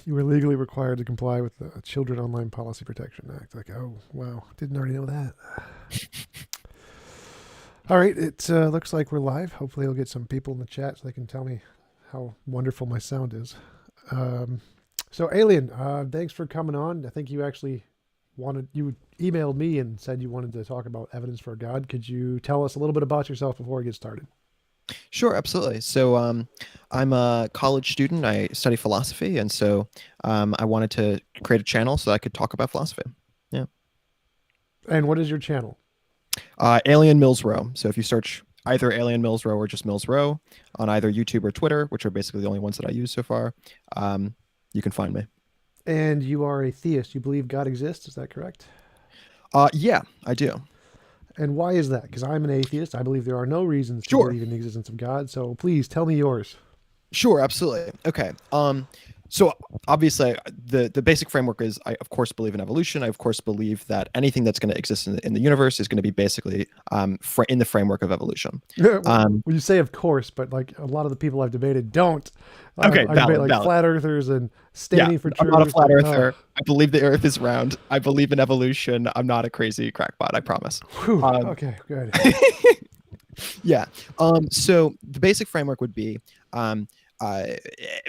You were legally required to comply with the Children Online Policy Protection Act. Like, oh, wow. Didn't already know that. All right. It looks like we're live. Hopefully, I'll get some people in the chat so they can tell me how wonderful my sound is. So, Alien, thanks for coming on. I think you actually you emailed me and said you wanted to talk about evidence for God. Could you tell us a little bit about yourself before we get started? Sure, absolutely. So I'm a college student. I study philosophy, and so I wanted to create a channel so I could talk about philosophy. Yeah. And what is your channel? Alien Milsrow. So if you search either Alien Milsrow or just Milsrow on either YouTube or Twitter, which are basically the only ones that I use so far, you can find me. And you are a theist. You believe God exists. Is that correct? Yeah, I do. And why is that? Because I'm an atheist. I believe there are no reasons to Sure. believe in the existence of God. So please tell me yours. Sure, absolutely. Okay. So obviously the basic framework is I of course believe in evolution. I of course believe that anything that's going to exist in the universe is going to be basically in the framework of evolution. Well, you say of course, but like a lot of the people I've debated don't. Okay, I debate valid, like valid. flat earthers and Yeah, standing for I'm not a truth. flat And, earther. I believe the earth is round. I believe in evolution. I'm not a crazy crackpot, I promise. whew, Um, okay, good. yeah. So the basic framework would be um, uh,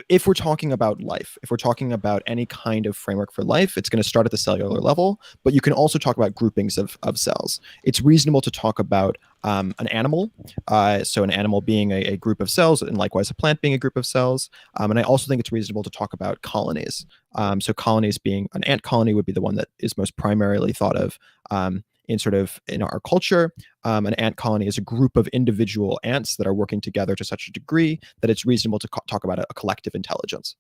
if we're talking about life, if we're talking about any kind of framework for life, it's going to start at the cellular level, but you can also talk about groupings of cells. It's reasonable to talk about an animal, so an animal being a group of cells, and likewise a plant being a group of cells. And I also think it's reasonable to talk about colonies. So colonies being an ant colony would be the one that is most primarily thought of in our culture. An ant colony is a group of individual ants that are working together to such a degree that it's reasonable to talk about a collective intelligence.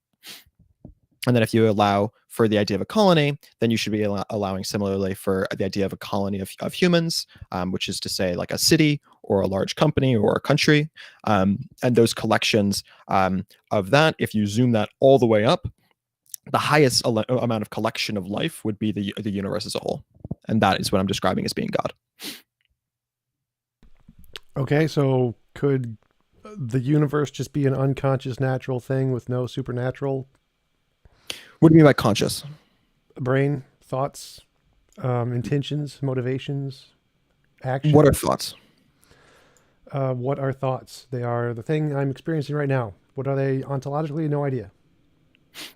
And then if you allow for the idea of a colony, then you should be allowing similarly for the idea of a colony of humans, which is to say like a city or a large company or a country. And those collections of that, if you zoom that all the way up, the highest amount of collection of life would be the universe as a whole. And that is what I'm describing as being God. Okay, so could the universe just be an unconscious natural thing with no supernatural What do you mean by conscious? brain, thoughts, intentions, motivations, actions? What are thoughts? What are thoughts? They are the thing I'm experiencing right now. What are they ontologically? No idea.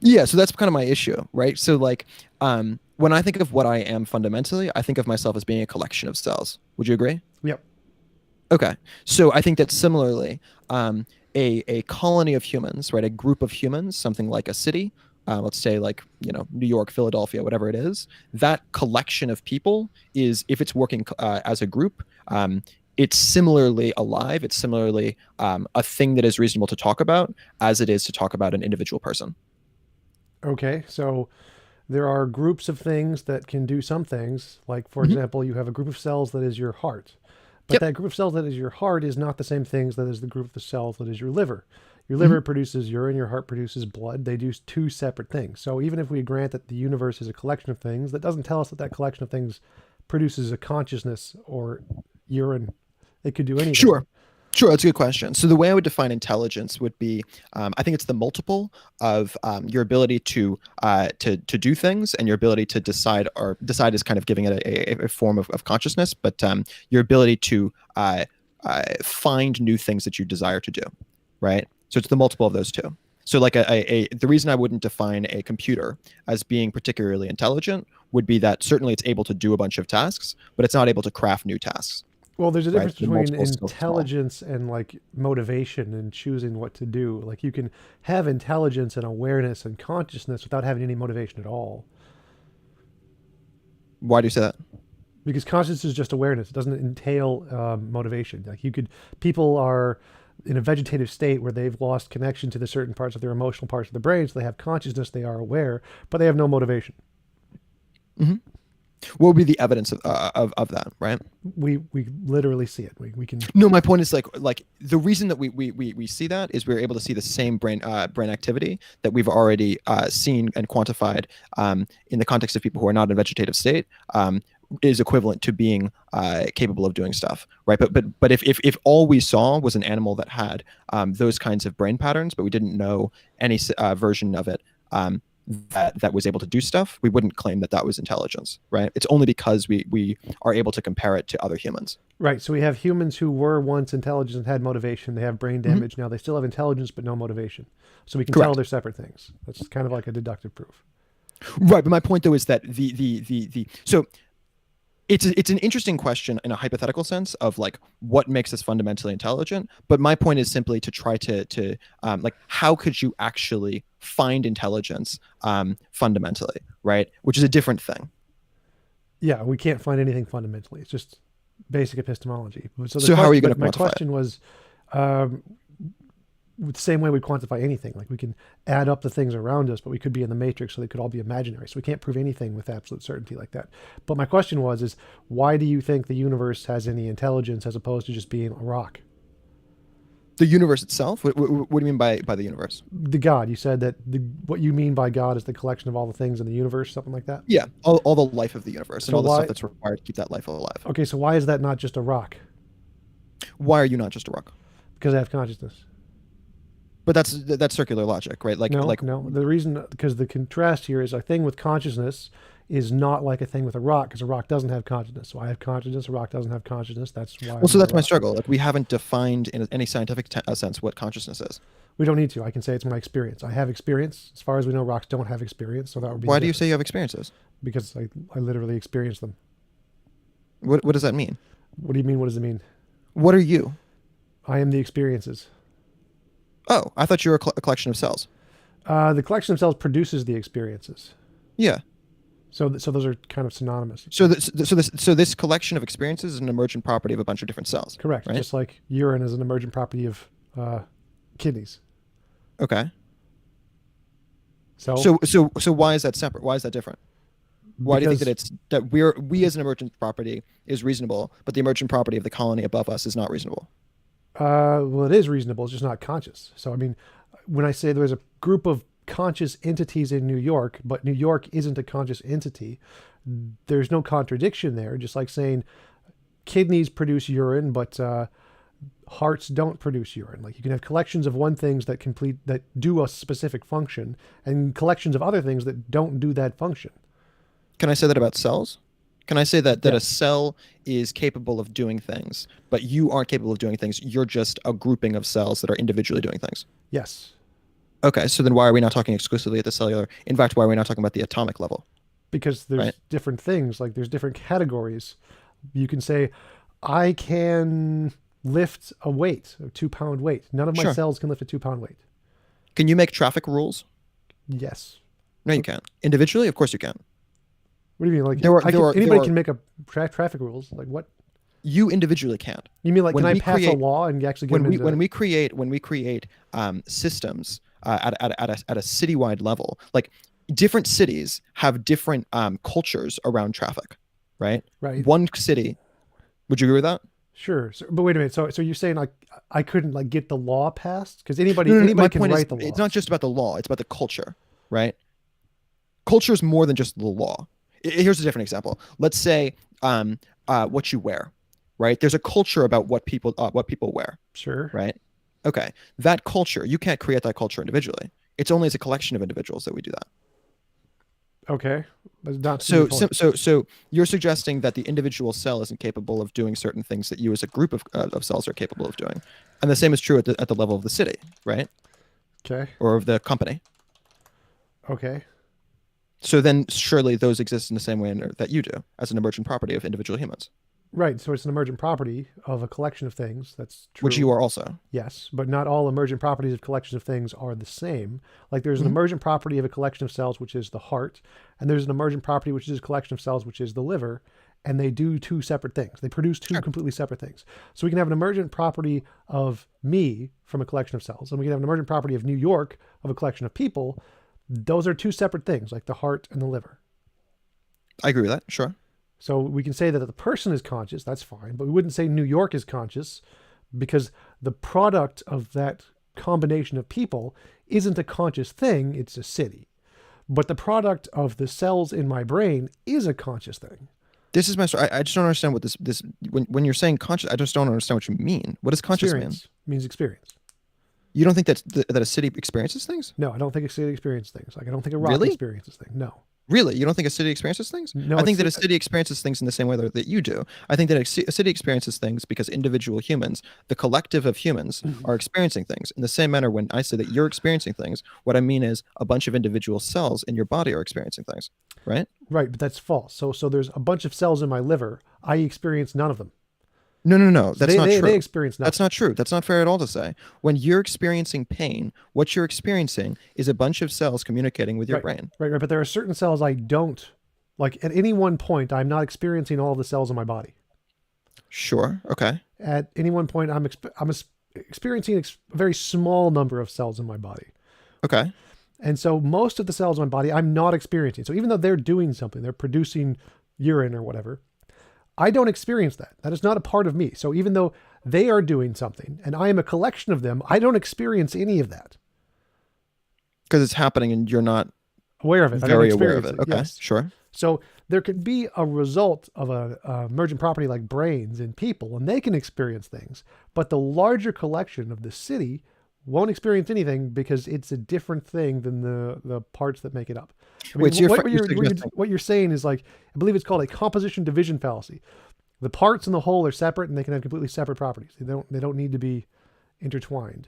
Yeah, so that's kind of my issue, right? So like when I think of what I am fundamentally, I think of myself as being a collection of cells. Would you agree? Yep. Okay. So I think that similarly, a colony of humans, right, a group of humans, something like a city, let's say like, New York, Philadelphia, whatever it is, that collection of people is, if it's working as a group, it's similarly alive. It's similarly a thing that is reasonable to talk about as it is to talk about an individual person. Okay, so there are groups of things that can do some things. Like, for Mhm. example, you have a group of cells that is your heart. But Yep. that group of cells that is your heart is not the same things that is the group of cells that is your liver. Your liver produces urine, your heart produces blood. They do two separate things. So even if we grant that the universe is a collection of things, that doesn't tell us that that collection of things produces a consciousness or urine. It could do anything. Sure. Sure, that's a good question. So the way I would define intelligence would be, I think it's the multiple of your ability to do things and your ability to decide, or decide is kind of giving it a form of consciousness, but your ability to find new things that you desire to do, right? So it's the multiple of those two. So like the reason I wouldn't define a computer as being particularly intelligent would be that certainly it's able to do a bunch of tasks, but it's not able to craft new tasks. Well, there's a Right? difference The between multiple is still small. intelligence and like motivation and choosing what to do. Like you can have intelligence and awareness and consciousness without having any motivation at all. Why do you say that? Because consciousness is just awareness. It doesn't entail motivation. Like people are in a vegetative state where they've lost connection to the certain parts of their emotional parts of the brain. So they have consciousness, they are aware, but they have no motivation. Hmm. What would be the evidence of that, right? We literally see it. We can. No, my point is like the reason that we see that is we're able to see the same brain activity that we've already seen and quantified in the context of people who are not in a vegetative state, is equivalent to being capable of doing stuff, right? But if all we saw was an animal that had those kinds of brain patterns, but we didn't know any version of it that was able to do stuff, we wouldn't claim that was intelligence, right? It's only because we are able to compare it to other humans. Right. So we have humans who were once intelligent and had motivation. They have brain damage. Now they still have intelligence, but no motivation. So we can tell they're separate things. That's kind of like a deductive proof. Right. But my point though is that so it's an interesting question in a hypothetical sense of like what makes us fundamentally intelligent. But my point is simply to try to like how could you actually find intelligence fundamentally, right? Which is a different thing. Yeah, we can't find anything fundamentally. It's just basic epistemology. So how are you going to quantify my question was the same way we quantify anything. Like we can add up the things around us, but we could be in the matrix, so they could all be imaginary. So we can't prove anything with absolute certainty like that. But my question is why do you think the universe has any intelligence as opposed to just being a rock? The universe itself? What do you mean by the universe? The God. You said that what you mean by God is the collection of all the things in the universe, something like that? Yeah, all the life of the universe and all the why, stuff that's required to keep that life alive. Okay, so why is that not just a rock? Why are you not just a rock? Because I have consciousness. But that's circular logic, right? No. The reason, because the contrast here is a thing with consciousness is not like a thing with a rock, because a rock doesn't have consciousness. So I have consciousness, a rock doesn't have consciousness. That's why. Well, so that's my struggle. Like we haven't defined in any scientific sense what consciousness is. We don't need to. I can say it's my experience. I have experience. As far as we know, rocks don't have experience, so that would be. Why do you say you have experiences? Because I literally experience them. What does that mean? What do you mean? What does it mean? What are you? I am the experiences. Oh, I thought you were a collection of cells. The collection of cells produces the experiences. Yeah. So those are kind of synonymous. So this collection of experiences is an emergent property of a bunch of different cells. Correct. Right? Just like urine is an emergent property of kidneys. Okay. So why is that separate? Why is that different? Why do you think that we as an emergent property is reasonable, but the emergent property of the colony above us is not reasonable? Well, it is reasonable. It's just not conscious. So, I mean, when I say there's a group of conscious entities in New York, but New York isn't a conscious entity, there's no contradiction there. Just like saying kidneys produce urine, but hearts don't produce urine. Like you can have collections of one things that do a specific function, and collections of other things that don't do that function. Can I say that about cells? Can I say that a cell is capable of doing things, but you aren't capable of doing things? You're just a grouping of cells that are individually doing things. Yes. Okay, so then why are we not talking exclusively at the cellular? In fact, why are we not talking about the atomic level? Because there's different things. Like there's different categories. You can say, I can lift a weight, a 2-pound weight. None of my cells can lift a 2-pound weight. Can you make traffic rules? Yes. No, you can't. Individually, of course you can. What do you mean? Like anybody can make a traffic rules. Like what? You individually can't. You mean like can I pass a law and actually get when we create systems at a citywide level, like different cities have different cultures around traffic, right? Right. One city. Would you agree with that? Sure. So, but wait a minute. So you're saying like I couldn't like get the law passed because anybody can write the law. It's not just about the law. It's about the culture, right? Culture is more than just the law. Here's a different example. Let's say what you wear, right? There's a culture about what people wear. Sure. Right. Okay. That culture, you can't create that culture individually. It's only as a collection of individuals that we do that. Okay. But not so you're suggesting that the individual cell isn't capable of doing certain things that you as a group of cells are capable of doing, and the same is true at the level of the city, right? Okay. Or of the company. Okay. So then surely those exist in the same way that you do as an emergent property of individual humans. Right. So it's an emergent property of a collection of things. That's true. Which you are also. Yes. But not all emergent properties of collections of things are the same. Like there's an emergent property of a collection of cells, which is the heart. And there's an emergent property, which is a collection of cells, which is the liver. And they do two separate things. They produce two completely separate things. So we can have an emergent property of me from a collection of cells. And we can have an emergent property of New York of a collection of people. Those are two separate things, like the heart and the liver. I agree with that. Sure. So we can say that the person is conscious. That's fine. But we wouldn't say New York is conscious because the product of that combination of people isn't a conscious thing. It's a city. But the product of the cells in my brain is a conscious thing. This is my story. I just don't understand what this, when you're saying conscious, I just don't understand what you mean. What does conscious mean? Means experience. You don't think that a city experiences things? No, I don't think a city experiences things. Like I don't think a rock Really? experiences things. No, Really? You don't think a city experiences things? no, I think it's that a city experiences things in the same way that you do. I think that a city experiences things because individual humans, the collective of humans, are experiencing things. In the same manner, when I say that you're experiencing things, what I mean is a bunch of individual cells in your body are experiencing things, right? right, but that's false. So there's a bunch of cells in my liver. I experience none of them. No, no, no. So That's not they true. experience That's nothing. not true. That's not fair at all to say. When you're experiencing pain, what you're experiencing is a bunch of cells communicating with your Right, brain. right, right. But there are certain cells I don't like. At any one point, I'm not experiencing all of the cells in my body. Sure. Okay. At any one point, experiencing a very small number of cells in my body. Okay. And so most of the cells in my body, I'm not experiencing. So even though they're doing something, they're producing urine or whatever, I don't experience that. That is not a part of me. So even though they are doing something and I am a collection of them, I don't experience any of that. Because it's happening and you're not Aware of it. very aware of it. Okay. Yes. Sure. So there could be a result of a emergent property like brains in people, and they can experience things. But the larger collection of the city won't experience anything because it's a different thing than the parts that make it up. I mean, Wait, so what you're saying is like, I believe it's called a composition division fallacy. The parts and the whole are separate, and they can have completely separate properties. They don't need to be intertwined.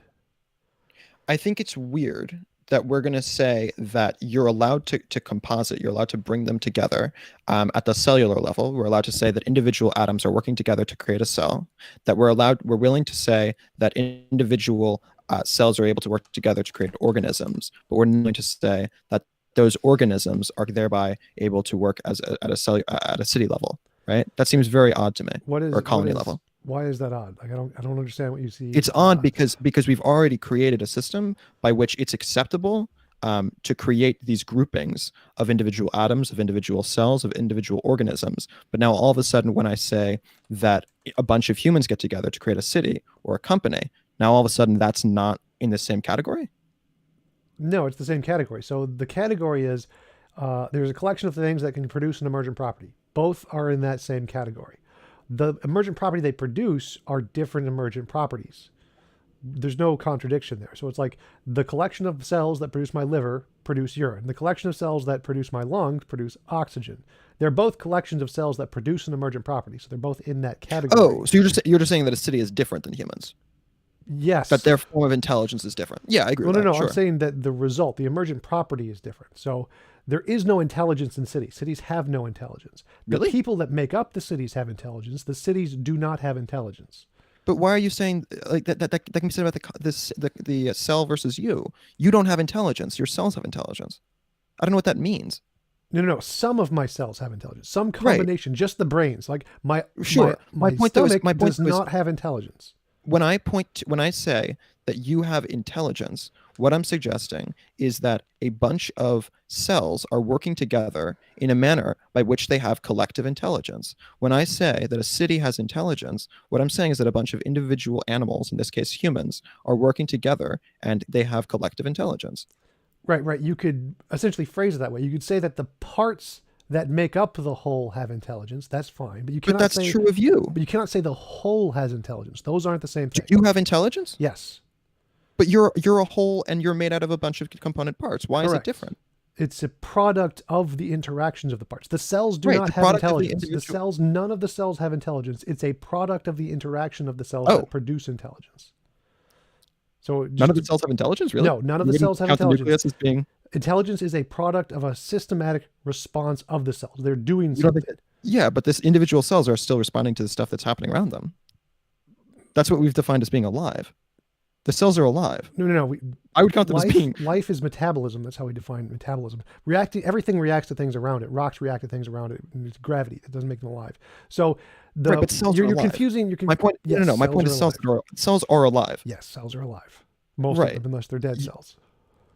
I think it's weird that we're going to say that you're allowed to composite, you're allowed to bring them together at the cellular level. We're allowed to say that individual atoms are working together to create a cell, that we're willing to say that individual cells are able to work together to create organisms, but we're not going to say that those organisms are thereby able to work at a city level, right? That seems very odd to me, or a colony level. Why is that odd? Like I don't understand what you see. It's odd because we've already created a system by which it's acceptable to create these groupings of individual atoms, of individual cells, of individual organisms. But now all of a sudden, when I say that a bunch of humans get together to create a city or a company, now all of a sudden that's not in the same category? No, it's the same category. So the category is there's a collection of things that can produce an emergent property. Both are in that same category. The emergent property they produce are different emergent properties. There's no contradiction there. So it's like the collection of cells that produce my liver produce urine. The collection of cells that produce my lungs produce oxygen. They're both collections of cells that produce an emergent property. So they're both in that category. Oh, so you're just saying that a city is different than humans? Yes. That their form of intelligence is different. Yeah, I agree with that. No. Sure. I'm saying that the result, the emergent property is different. So there is no intelligence in cities. Cities have no intelligence. Really? The people that make up the cities have intelligence. The cities do not have intelligence. But why are you saying like that can be said about the cell versus you? You don't have intelligence. Your cells have intelligence. I don't know what that means. No. Some of my cells have intelligence. Some combination, just the brains. Like my Sure. my point stomach was does not have intelligence. When I say that you have intelligence, what I'm suggesting is that a bunch of cells are working together in a manner by which they have collective intelligence. When I say that a city has intelligence, what I'm saying is that a bunch of individual animals, in this case humans, are working together and they have collective intelligence. Right. You could essentially phrase it that way. You could say that the parts that make up the whole have intelligence. That's fine, but you cannot. But that's true of you. But you cannot say the whole has intelligence. Those aren't the same thing. Do you have intelligence? Yes. But you're a whole and you're made out of a bunch of component parts. Why is it different? It's a product of the interactions of the parts. The cells do not have intelligence. The cells, none of the cells have intelligence. It's a product of the interaction of the cells that produce intelligence. So none of the cells have intelligence, really? No, none of the cells have intelligence. The nucleus as being... Intelligence is a product of a systematic response of the cells. They're doing something. Yeah, but this individual cells are still responding to the stuff that's happening around them. That's what we've defined as being alive. The cells are alive. No. I would count them as being... Life is metabolism. That's how we define metabolism. Everything reacts to things around it. Rocks react to things around it. And it's gravity that doesn't make them alive. So but cells are alive. Confusing. My point. Yes, My point is cells are alive. Yes, cells are alive. Most of them, unless they're dead cells.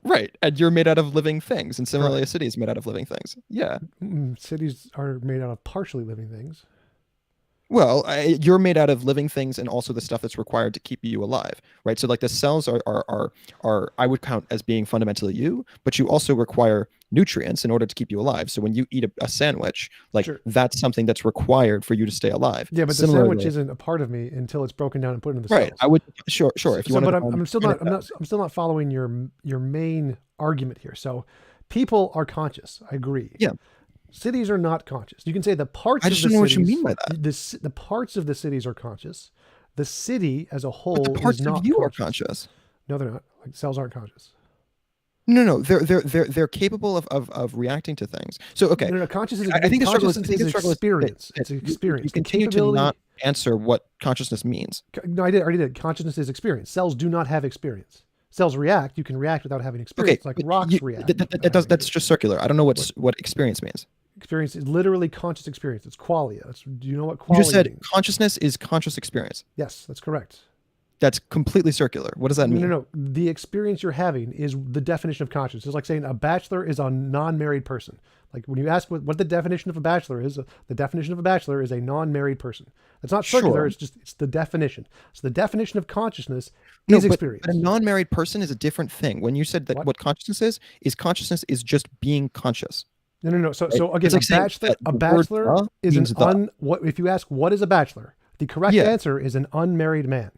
Right, and you're made out of living things, and similarly, a city is made out of living things. Yeah, cities are made out of partially living things. Well, you're made out of living things and also the stuff that's required to keep you alive, right? So like the cells are I would count as being fundamentally you, but you also require nutrients in order to keep you alive. So when you eat a sandwich, like Sure. that's something that's required for you to stay alive. Yeah, but the sandwich Similarly, isn't a part of me until it's broken down and put into the right? cells. I would sure if you So, want but to I'm still not. I'm still not following your main argument here. So, people are conscious. I agree. Yeah, Cities are not conscious. You can say the parts I of just the don't know what you cities, mean by that. the parts of the cities are conscious. The city as a But the whole is parts of not you are conscious. conscious. No, they're not. Like cells aren't conscious. No, they're capable of reacting to things. So okay, No, no. Consciousness. I think the struggle is Consciousness is experience. that It's an you experience. The continue to capability. not answer what consciousness means. No, I already did. Consciousness is experience. Cells do not have experience. Cells react. You can react without having Okay, experience, like but rocks react. that's just circular. I don't know what experience means. Experience is literally conscious experience. It's qualia. Do you know what You just qualia said means? consciousness is conscious experience. Yes, that's correct. That's completely circular. What does that No, mean? no, no. The experience you're having is the definition of consciousness. It's like saying a bachelor is a non-married person. Like when you ask what the definition of a bachelor is, the definition of a bachelor is a non-married person. It's not circular. Sure. It's the definition. So the definition of consciousness No, is experience. but a non-married person is a different thing. When you said that what consciousness is just being conscious. No, no, no. So, Right? so again, It's like saying that a the word bachelor "the" is means the. what if you ask what is a bachelor? The correct Yeah. answer is an unmarried man.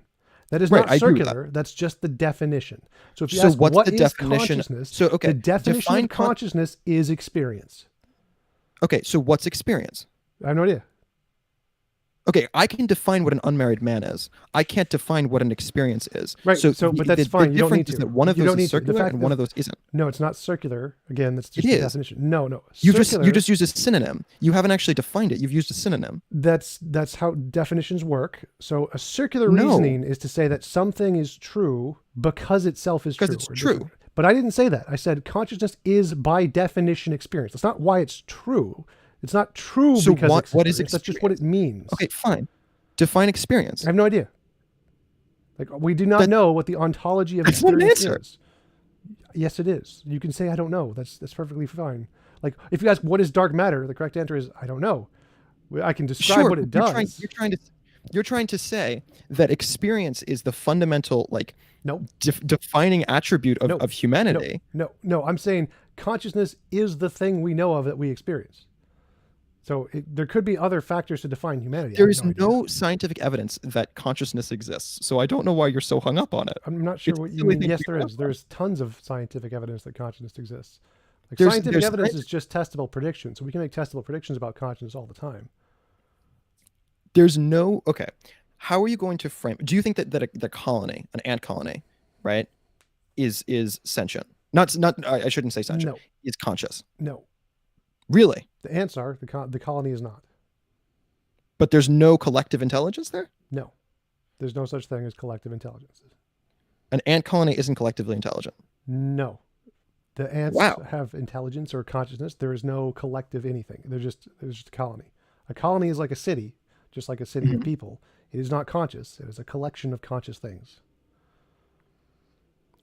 That is Right, not I agree with that. circular. That's just the definition. So if you So ask what's what the is definition? consciousness, So okay, the definition define of consciousness is experience. Okay, so what's experience? I have no idea. Okay, I can define what an unmarried man is. I can't define what an experience is. Right. So, but that's fine. The You don't need difference is to. that one of You those don't is need to. The circular fact and one that- of those isn't. No, it's not circular. Again, that's just It the is. definition. No, You circular, just used a synonym. You haven't actually defined it. You've used a synonym. That's how definitions work. So a circular No. reasoning is to say that something is true because itself is true. Because it's or true. different. But I didn't say that. I said consciousness is by definition experience. That's not why it's true. It's not true So because what it's is experience. That's just what it means. Okay, fine. Define experience. I have no idea. Like we do not know what the ontology of That's not an experience answer. is. Yes, it is. You can say I don't know. That's perfectly fine. Like if you ask what is dark matter, the correct answer is I don't know. I can describe Sure, what it but does. you're trying to say that experience is the fundamental No, defining attribute of, No. of humanity. no. I'm saying consciousness is the thing we know of that we experience. So there could be other factors to define humanity. I There have is idea. no scientific evidence that consciousness exists. So I don't know why you're so hung up on it. I'm not sure It's what the you only mean. thing Yes, you there know is. of. There's tons of scientific evidence that consciousness exists. Like There's- scientific there's evidence science- is just testable predictions. So we can make testable predictions about consciousness all the time. There's no okay. How are you going to frame? Do you think that the colony, an ant colony, right, is sentient? Not I shouldn't say sentient. No. Is conscious. No, Really? the ants are. The colony is not. But there's no collective intelligence there? No, there's no such thing as collective intelligence. An ant colony isn't collectively intelligent. No, the ants Wow. have intelligence or consciousness. There is no collective anything. There's just a colony. A colony is like a city, just like a city of people. It is not conscious. It is a collection of conscious things.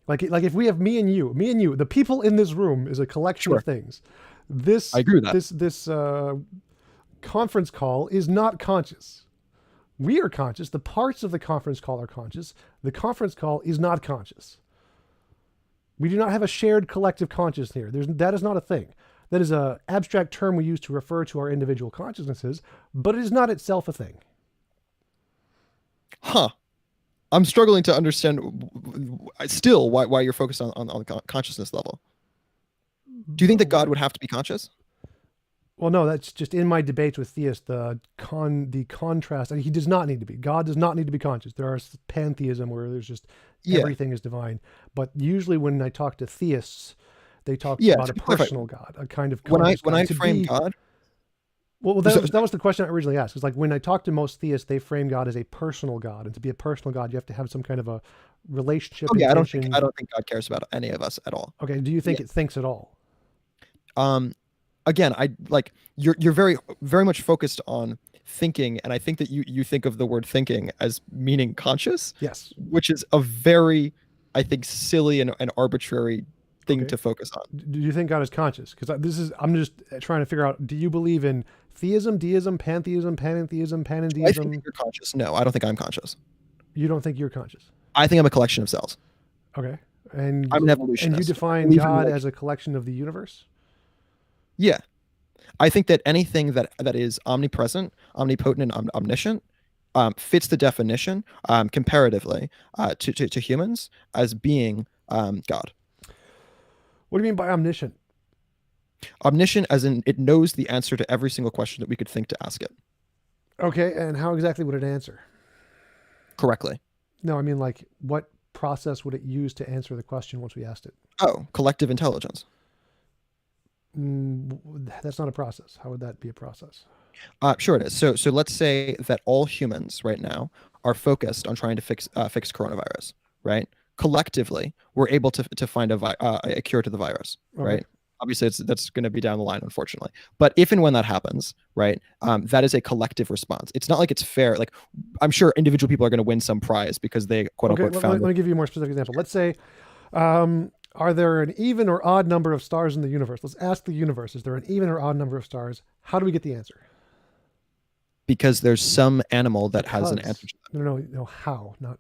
Like if we have me and you, the people in this room is a collection Sure. of things. This I agree with that. This conference call is not conscious. We are conscious. The parts of the conference call are conscious. The conference call is not conscious. We do not have a shared collective conscious here. That is not a thing. That is an abstract term we use to refer to our individual consciousnesses, but it is not itself a thing. Huh. I'm struggling to understand still why you're focused on the consciousness level. Do you think that God would have to be conscious? Well, no, that's just in my debates with theists, the contrast. I mean, he does not need to be. God does not need to be conscious. There are pantheism where there's just everything is divine. But usually when I talk to theists, they talk about a personal God, a kind of when I God. frame God. Well, that was the question I originally asked. It's like when I talk to most theists, they frame God as a personal God, and to be a personal God, you have to have some kind of a relationship. Okay, intention. I don't think God cares about any of us at all. Okay, do you think it thinks at all? Again, you're very much focused on thinking, and I think that you think of the word thinking as meaning conscious. Yes. Which is a very, I think, silly and arbitrary thing to focus on. Do you think God is conscious? Because I'm just trying to figure out, do you believe in theism, deism, pantheism, panentheism, Do I think that panentheism. you're conscious? No, I don't think I'm conscious. You don't think you're conscious? I think I'm a collection of cells. Okay. I'm an And you evolutionist. I define believe in God like, as a collection of the universe? yeah, I think that anything that is omnipresent, omnipotent, and omniscient fits the definition comparatively to humans as being God. What do you mean by omniscient? Omniscient, as in it knows the answer to every single question that we could think to ask it Okay, and how exactly would it answer? correctly. No, I mean like what process would it use to answer the question once we asked it? Oh, collective intelligence. That's not a process. How would that be a process? Sure it is. So let's say that all humans right now are focused on trying to fix coronavirus, right? Collectively, we're able to find a cure to the virus, Okay. right? Obviously, that's going to be down the line, unfortunately. But if and when that happens, right, that is a collective response. It's not like it's fair. Like I'm sure individual people are going to win some prize because they quote Okay, unquote let found. me give you a more specific example. Let's say, are there an even or odd number of stars in the universe? Let's ask the universe, is there an even or odd number of stars? How do we get the answer? Because there's some animal that has an Because- answer to that. No, how? Not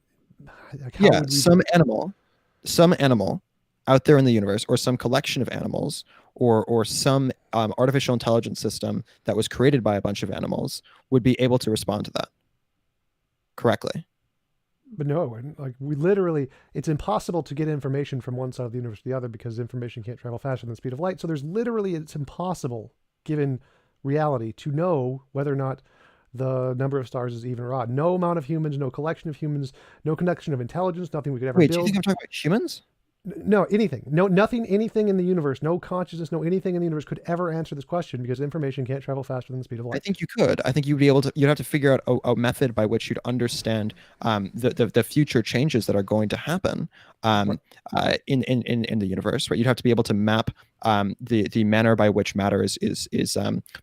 like, how Yeah, would we some animal out there in the universe, or some collection of animals, or some artificial intelligence system that was created by a bunch of animals would be able to respond to that correctly. But no, it wouldn't. Like we literally, it's impossible to get information from one side of the universe to the other because information can't travel faster than the speed of light. So there's literally, it's impossible, given reality, to know whether or not the number of stars is even or odd. No amount of humans, no collection of humans, no connection of intelligence, nothing we could ever Wait, do you build. think I'm talking about humans? No, anything. No, nothing, anything in the universe, no consciousness, no anything in the universe could ever answer this question because information can't travel faster than the speed of I light. think you could. I think you'd be able to. You'd have to figure out a method by which you'd understand the future changes that are going to happen in the universe. Right? You'd have to be able to map the manner by which matter is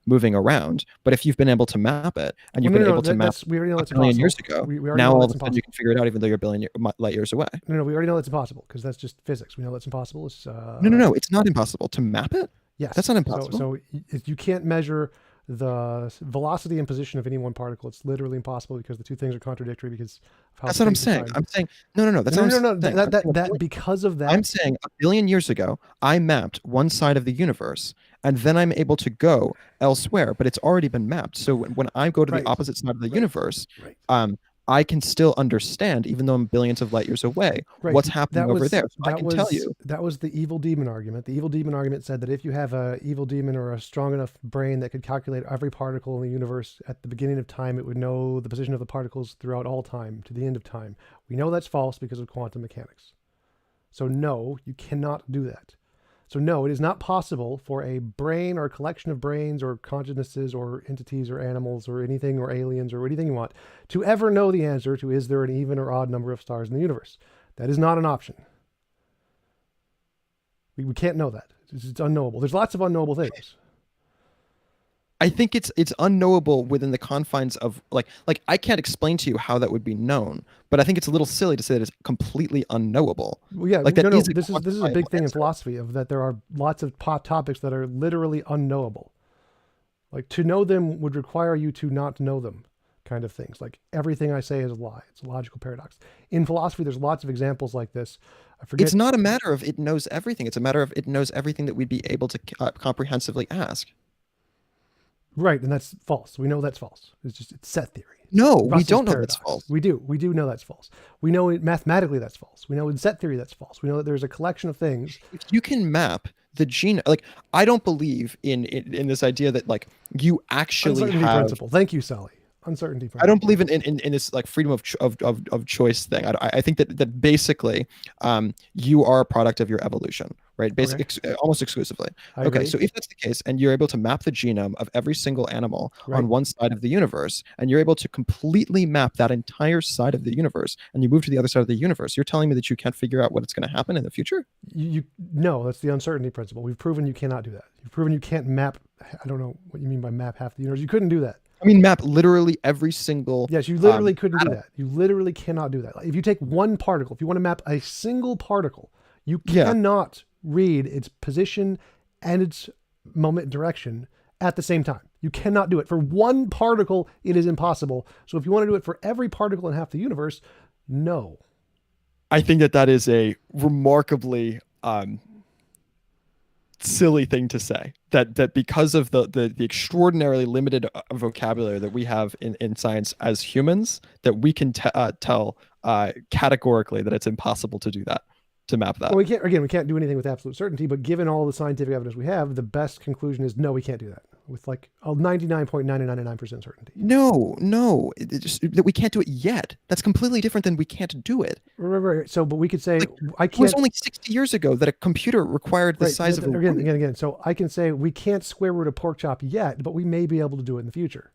moving around. But if you've been able to map it, and you've been able to map we already know a that's billion impossible. years ago, We already now know all that's of a sudden impossible. you can figure it out, even though you're a billion light years away. No, we already know that's impossible because that's just physics. We know that's impossible. It's No, it's not impossible to map it. yes, That's not impossible. So you can't measure the velocity and position of any one particle. It's literally impossible because the two things are contradictory because of how That's what I'm space and saying. time- I'm saying no. That's no, not no, what no, I'm saying. I'm saying that because of that. I'm saying a billion years ago, I mapped one side of the universe, and then I'm able to go elsewhere, but it's already been mapped. So when I go to Right. the opposite side of the Right. universe, Right. I can still understand, even though I'm billions of light years away, Right. what's happening over there. So I that can was, tell you. That was the evil demon argument. The evil demon argument said that if you have a evil demon or a strong enough brain that could calculate every particle in the universe at the beginning of time, it would know the position of the particles throughout all time to the end of time. We know that's false because of quantum mechanics. So no, you cannot do that. So no, it is not possible for a brain or a collection of brains or consciousnesses or entities or animals or anything or aliens or anything you want to ever know the answer to is there an even or odd number of stars in the universe. That is not an option. We can't know that. It's unknowable. There's lots of unknowable things. I think it's unknowable within the confines of like I can't explain to you how that would be known, but I think it's a little silly to say that it's completely unknowable. Well, yeah, Like that no. is a This is a quantifiable big thing in answer. philosophy of that there are lots of topics that are literally unknowable. Like to know them would require you to not know them, kind of things. Like everything I say is a lie. It's a logical paradox. In philosophy, there's lots of examples like this. I forget. It's not a matter of it knows everything. It's a matter of it knows everything that we'd be able to comprehensively ask. Right, and that's false. We know that's false. It's set theory. No, we Russell's don't know paradox. that's false. We do know that's false. We know mathematically that's false. We know in set theory that's false. We know that there's a collection of things. If you can map the gene, like I don't believe in this idea that like you actually Uncertainty have. principle. Thank you, Sally. Uncertainty principle. I don't believe in this like freedom of choice thing. I think that basically you are a product of your evolution, right? Basically, almost exclusively. I Okay, agree. so if that's the case, and you're able to map the genome of every single animal Right. on one side of the universe, and you're able to completely map that entire side of the universe, and you move to the other side of the universe, you're telling me that you can't figure out what's going to happen in the future? No, that's the uncertainty principle. We've proven you cannot do that. You've proven you can't map. I don't know what you mean by map half the universe. You couldn't do that. I mean, map literally every single. Yes, you literally couldn't do atom. that. You literally cannot do that. Like, if you take one particle, if you want to map a single particle, you Yeah. cannot read its position and its moment and direction at the same time. You cannot do it. For one particle, it is impossible. So if you want to do it for every particle in half the universe, no. I think that is a remarkably silly thing to say. That because of the extraordinarily limited vocabulary that we have in science as humans, that we can tell categorically that it's impossible to do that, to map that. Well, we can't do anything with absolute certainty, but given all the scientific evidence we have, the best conclusion is no, we can't do that with like a 99.999% certainty. No, that we can't do it yet. That's completely different than we can't do it. Right. So, but we could say, I can't. It was only 60 years ago that a computer required the size of a again. So I can say we can't square root a pork chop yet, but we may be able to do it in the future.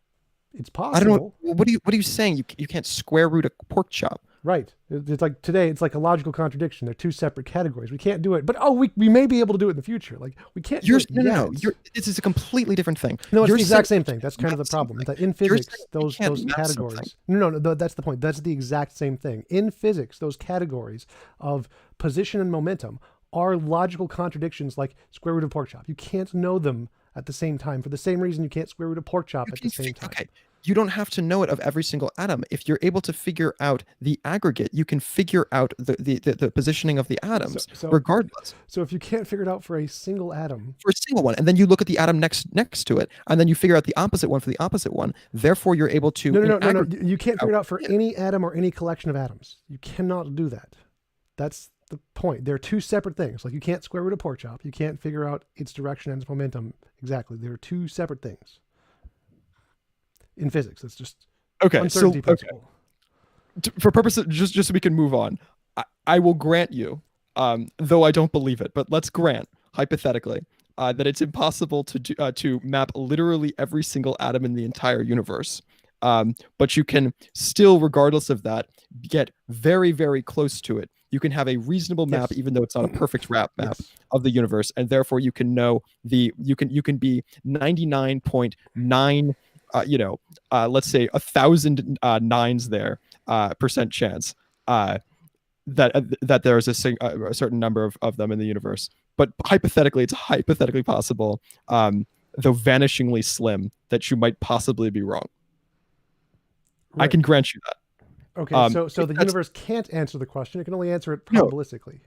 It's possible. I don't know. What are you saying? You can't square root a pork chop. Right. It's like today, it's like a logical contradiction. They're two separate categories. We can't do it, but we may be able to do it in the future. Like we can't do it No. This is a completely different thing. No, it's the exact same thing. That's kind of the problem. That in physics, those categories. No, that's the point. That's the exact same thing. In physics, those categories of position and momentum are logical contradictions like square root of pork chop. You can't know them at the same time for the same reason you can't square root of pork chop at the same time. Okay. You don't have to know it of every single atom. If you're able to figure out the aggregate, you can figure out the positioning of the atoms regardless. So if you can't figure it out for a single atom, for a single one, and then you look at the atom next to it, and then you figure out the opposite one for the opposite one, therefore you're able to no. You can't figure it out for any atom or any collection of atoms. You cannot do that. That's the point. They're two separate things. Like you can't square root a pork chop. You can't figure out its direction and its momentum exactly. They're two separate things. In physics, it's just uncertainty principle. For purposes, just so we can move on, I will grant you, though I don't believe it, but let's grant hypothetically that it's impossible to map literally every single atom in the entire universe. But you can still, regardless of that, get very, very close to it. You can have a reasonable map, even though it's not a perfect map of the universe, and therefore you can know you can be 99.9. Let's say 1,000 nines there percent chance that there's a certain number of them in the universe. But hypothetically, it's hypothetically possible, though vanishingly slim, that you might possibly be wrong. Right. I can grant you that. Okay, so the universe can't answer the question. It can only answer it probabilistically. No.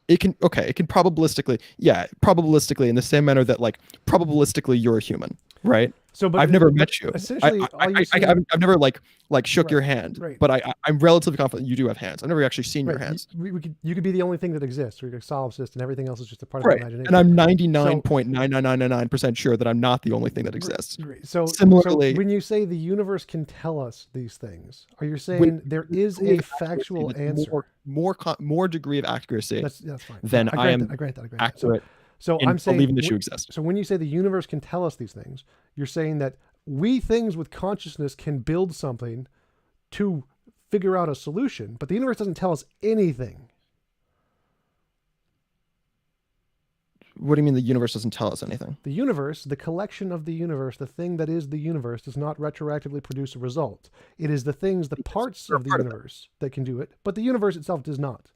It can probabilistically in the same manner that like probabilistically you're a human, right? So, but I've never met you. Essentially, I've never like shook your hand, but I'm relatively confident you do have hands. I've never actually seen your hands. You could be the only thing that exists, or you're a solipsist, and everything else is just a part of the imagination. And I'm 99.9999% sure that I'm not the only thing that exists. So similarly, when you say the universe can tell us these things, are you saying there is a factual answer? More degree of accuracy. That's fine. Than I grant that. Accurate. So I'm saying believing that you exist. So when you say the universe can tell us these things, you're saying that we things with consciousness can build something to figure out a solution, but the universe doesn't tell us anything. What do you mean the universe doesn't tell us anything? The universe, the collection of the universe, the thing that is the universe, does not retroactively produce a result. It is the things, the parts of the universe that can do it, but the universe itself does not.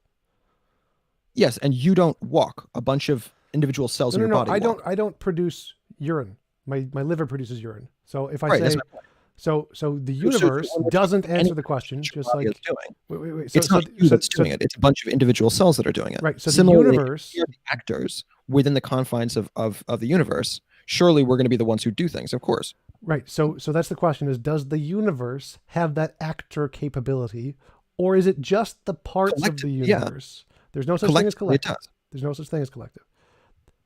Yes, and you don't walk. A bunch of individual cells in your body. I don't produce urine. My liver produces urine. So if I say so the universe doesn't answer the question, just like wait. So, it's not you that's doing it. It's a bunch of individual cells that are doing it. Right. So similarly, the universe, the actors within the confines of the universe. Surely we're going to be the ones who do things, of course. Right. So that's the question: is does the universe have that actor capability, or is it just the parts of the universe? Yeah. There's no such thing as collective. There's no such thing as collective.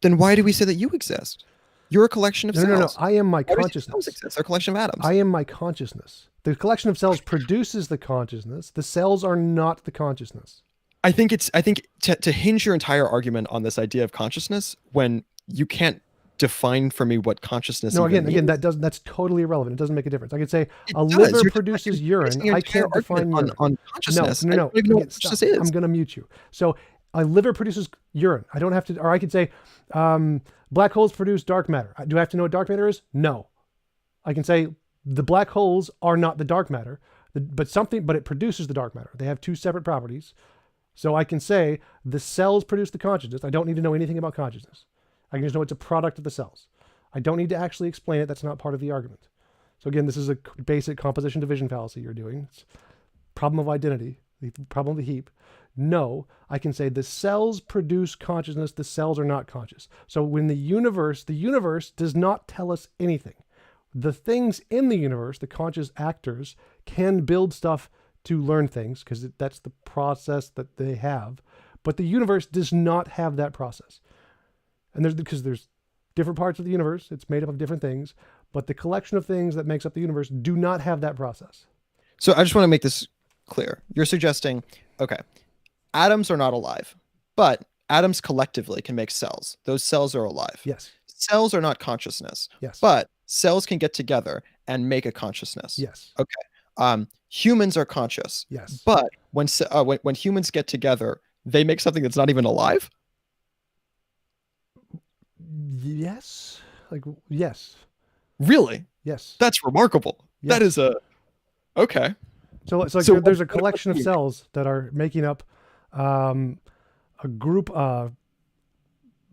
Then why do we say that you exist? You're a collection of cells. No. I am my consciousness. They're a collection of atoms. I am my consciousness. The collection of cells produces the consciousness. The cells are not the consciousness. I think to hinge your entire argument on this idea of consciousness when you can't define for me what consciousness is. Again, that's totally irrelevant. It doesn't make a difference. I could say liver produces urine. I can't define urine. On consciousness. No. I'm going to mute you. So a liver produces urine. I don't have to, or I could say black holes produce dark matter. Do I have to know what dark matter is? No. I can say the black holes are not the dark matter, but it produces the dark matter. They have two separate properties. So I can say the cells produce the consciousness. I don't need to know anything about consciousness. I can just know it's a product of the cells. I don't need to actually explain it. That's not part of the argument. So again, this is a basic composition division fallacy you're doing. It's problem of identity, the problem of the heap. No, I can say the cells produce consciousness, the cells are not conscious. So when the universe does not tell us anything. The things in the universe, the conscious actors, can build stuff to learn things because that's the process that they have. But the universe does not have that process. And because there's different parts of the universe, it's made up of different things, but the collection of things that makes up the universe do not have that process. So I just want to make this clear. You're suggesting, okay, atoms are not alive, but atoms collectively can make cells. Those cells are alive. Yes. Cells are not consciousness. Yes. But cells can get together and make a consciousness. Yes. Okay. Humans are conscious. Yes. But when humans get together, they make something that's not even alive? Yes. Yes. Really? Yes. That's remarkable. Yes. That is okay. So it's like there's a collection of cells that are making up a group, I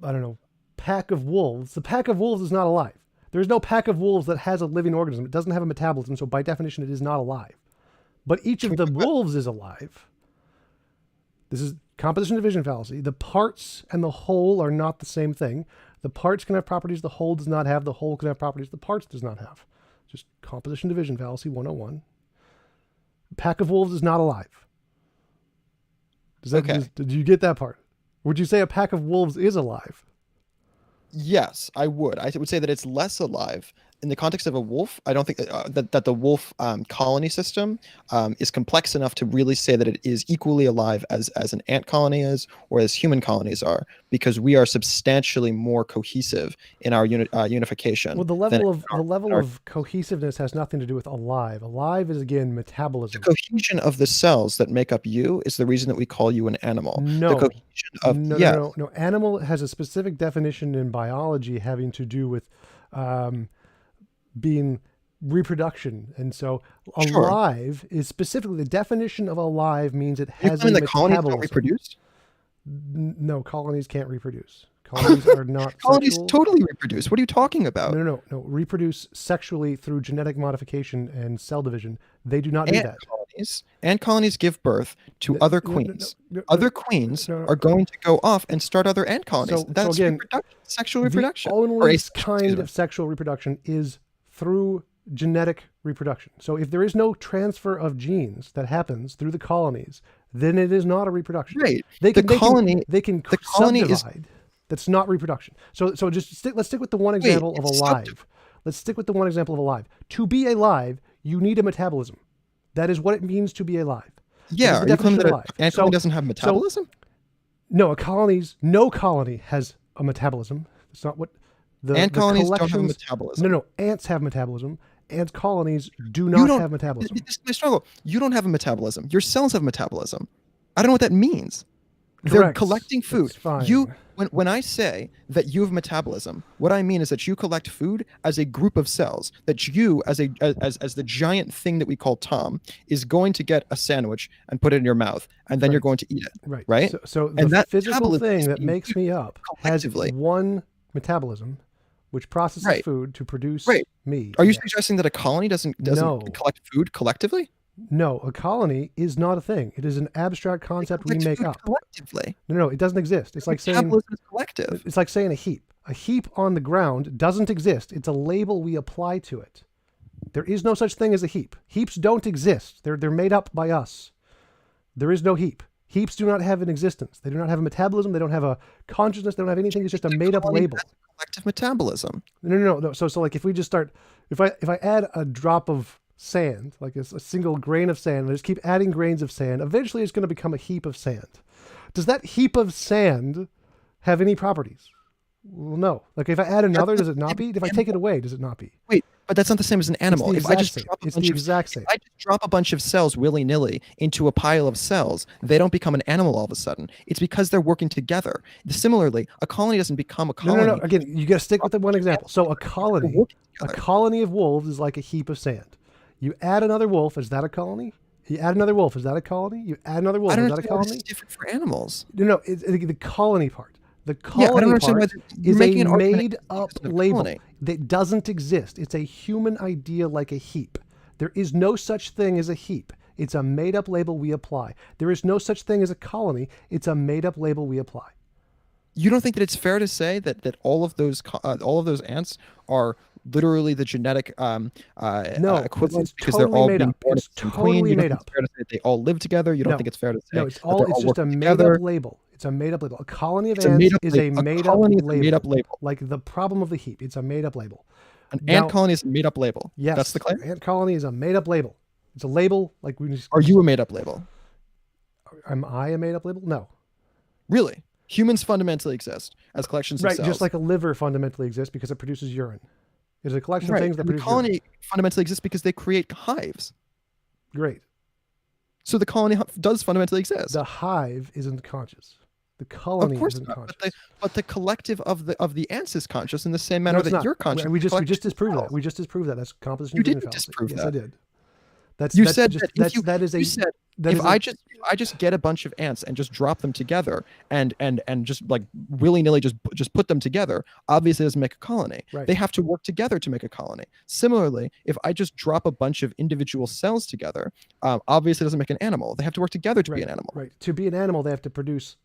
don't know, pack of wolves. The pack of wolves is not alive. There's no pack of wolves that has a living organism. It doesn't have a metabolism, so by definition, it is not alive. But each of the wolves is alive. This is composition division fallacy. The parts and the whole are not the same thing. The parts can have properties the whole does not have. The whole can have properties the parts does not have. Just composition division fallacy 101. Pack of wolves is not alive. Did you get that part? Would you say a pack of wolves is alive? Yes, I would. I would say that it's less alive. In the context of a wolf, I don't think that the wolf colony system is complex enough to really say that it is equally alive as an ant colony is or as human colonies are, because we are substantially more cohesive in our unification. Well, the level of cohesiveness has nothing to do with alive. Alive is, again, metabolism. The cohesion of the cells that make up you is the reason that we call you an animal. No. The cohesion of no. Animal has a specific definition in biology having to do with being reproduction, and so alive is specifically the definition of alive means it has a metabolism. Colonies don't reproduce? No, colonies can't reproduce. Colonies are not colonies sexual. Totally reproduce. What are you talking about? No. Reproduce sexually through genetic modification and cell division. They do not do that. Ant colonies give birth to other queens. Other queens are going to go off and start other ant colonies. That's again, sexual reproduction. The only kind of sexual reproduction is through genetic reproduction. So if there is no transfer of genes that happens through the colonies, then it is not a reproduction. Right. They can subdivide. That's not reproduction. So just let's stick with the one example of alive. Let's stick with the one example of alive. To be alive, you need a metabolism. That is what it means to be alive. Yeah. Are you claiming that an ant colony doesn't have metabolism? No colony has a metabolism. It's not what ant colonies don't have a metabolism. No. Ants have metabolism. Ant colonies do not have metabolism. This is my struggle. You don't have a metabolism. Your cells have metabolism. I don't know what that means. Correct. They're collecting food. It's fine. When I say that you have metabolism, what I mean is that you collect food as a group of cells. That you, as the giant thing that we call Tom, is going to get a sandwich and put it in your mouth, and then you're going to eat it. Right? So the physical thing that makes me up has one metabolism, which processes food to produce me. Are you suggesting that a colony doesn't collect food collectively? No, a colony is not a thing. It is an abstract concept we make up. Collectively. No, it doesn't exist. It's like saying metabolism is collective. It's like saying a heap. A heap on the ground doesn't exist. It's a label we apply to it. There is no such thing as a heap. Heaps don't exist. They're made up by us. There is no heap. Heaps do not have an existence. They do not have a metabolism. They don't have a consciousness. They don't have anything. It's just a made-up label. Collective metabolism. No. So like if we just start, if I add a drop of sand, like a single grain of sand, and I just keep adding grains of sand, eventually it's going to become a heap of sand. Does that heap of sand have any properties? Well, no. Like if I add another, does it not be? If I take it away, does it not be? Wait, but that's not the same as an animal. If I just drop a bunch of cells willy-nilly into a pile of cells, they don't become an animal all of a sudden. It's because they're working together. Similarly, a colony doesn't become a colony. No. Again, you got to stick with the one example. So a colony of wolves is like a heap of sand. You add another wolf, is that a colony? You add another wolf, is that a colony? You add another wolf, is that a colony? It's different for animals. No, it's the colony part. The Yeah, I don't colony understand why part you're is making a an argument made-up against the label colony. that doesn't exist. It's a human idea like a heap. There is no such thing as a heap. It's a made-up label we apply. There is no such thing as a colony. It's a made-up label we apply. You don't think that it's fair to say that all of those ants are literally the genetic No, equivalents it's because they're totally all made being up. born of It's the same queen? totally You don't made think up. it's fair to say that they all live together? You don't No, think it's fair to say no, that they're it's all just a working made-up together? label. It's a made-up label. A colony of It's a ants made-up is label. a A made-up colony is a label. made-up label. Like the problem of the heap. It's a made-up label. An Now, ant colony is a made-up label. yes, That's the claim? ant colony is a made-up label. It's a label like we just. Are you a made-up label? Am I a made-up label? No. Really? Humans fundamentally exist as collections of Right, cells. just like a liver fundamentally exists because it produces urine. It's a collection of things that And the produce colony urine. fundamentally exists because they create hives. Great. So the colony does fundamentally exist. The hive isn't conscious. The colony Of course isn't not. conscious. But the collective of the ants is conscious in the same No, manner it's that not. you're conscious. We just Collective disproved that. cells. We just disproved that. That's composition You of division didn't fallacy. disprove Yes, that. I did. That's You that's said just, that that's, if you, that is a you said that if is I just get a bunch of ants and just drop them together and just like willy-nilly just put them together, obviously it doesn't make a colony. Right. They have to work together to make a colony. Similarly, if I just drop a bunch of individual cells together, obviously it doesn't make an animal. They have to work together to be an animal. Right. To be an animal, they have to produce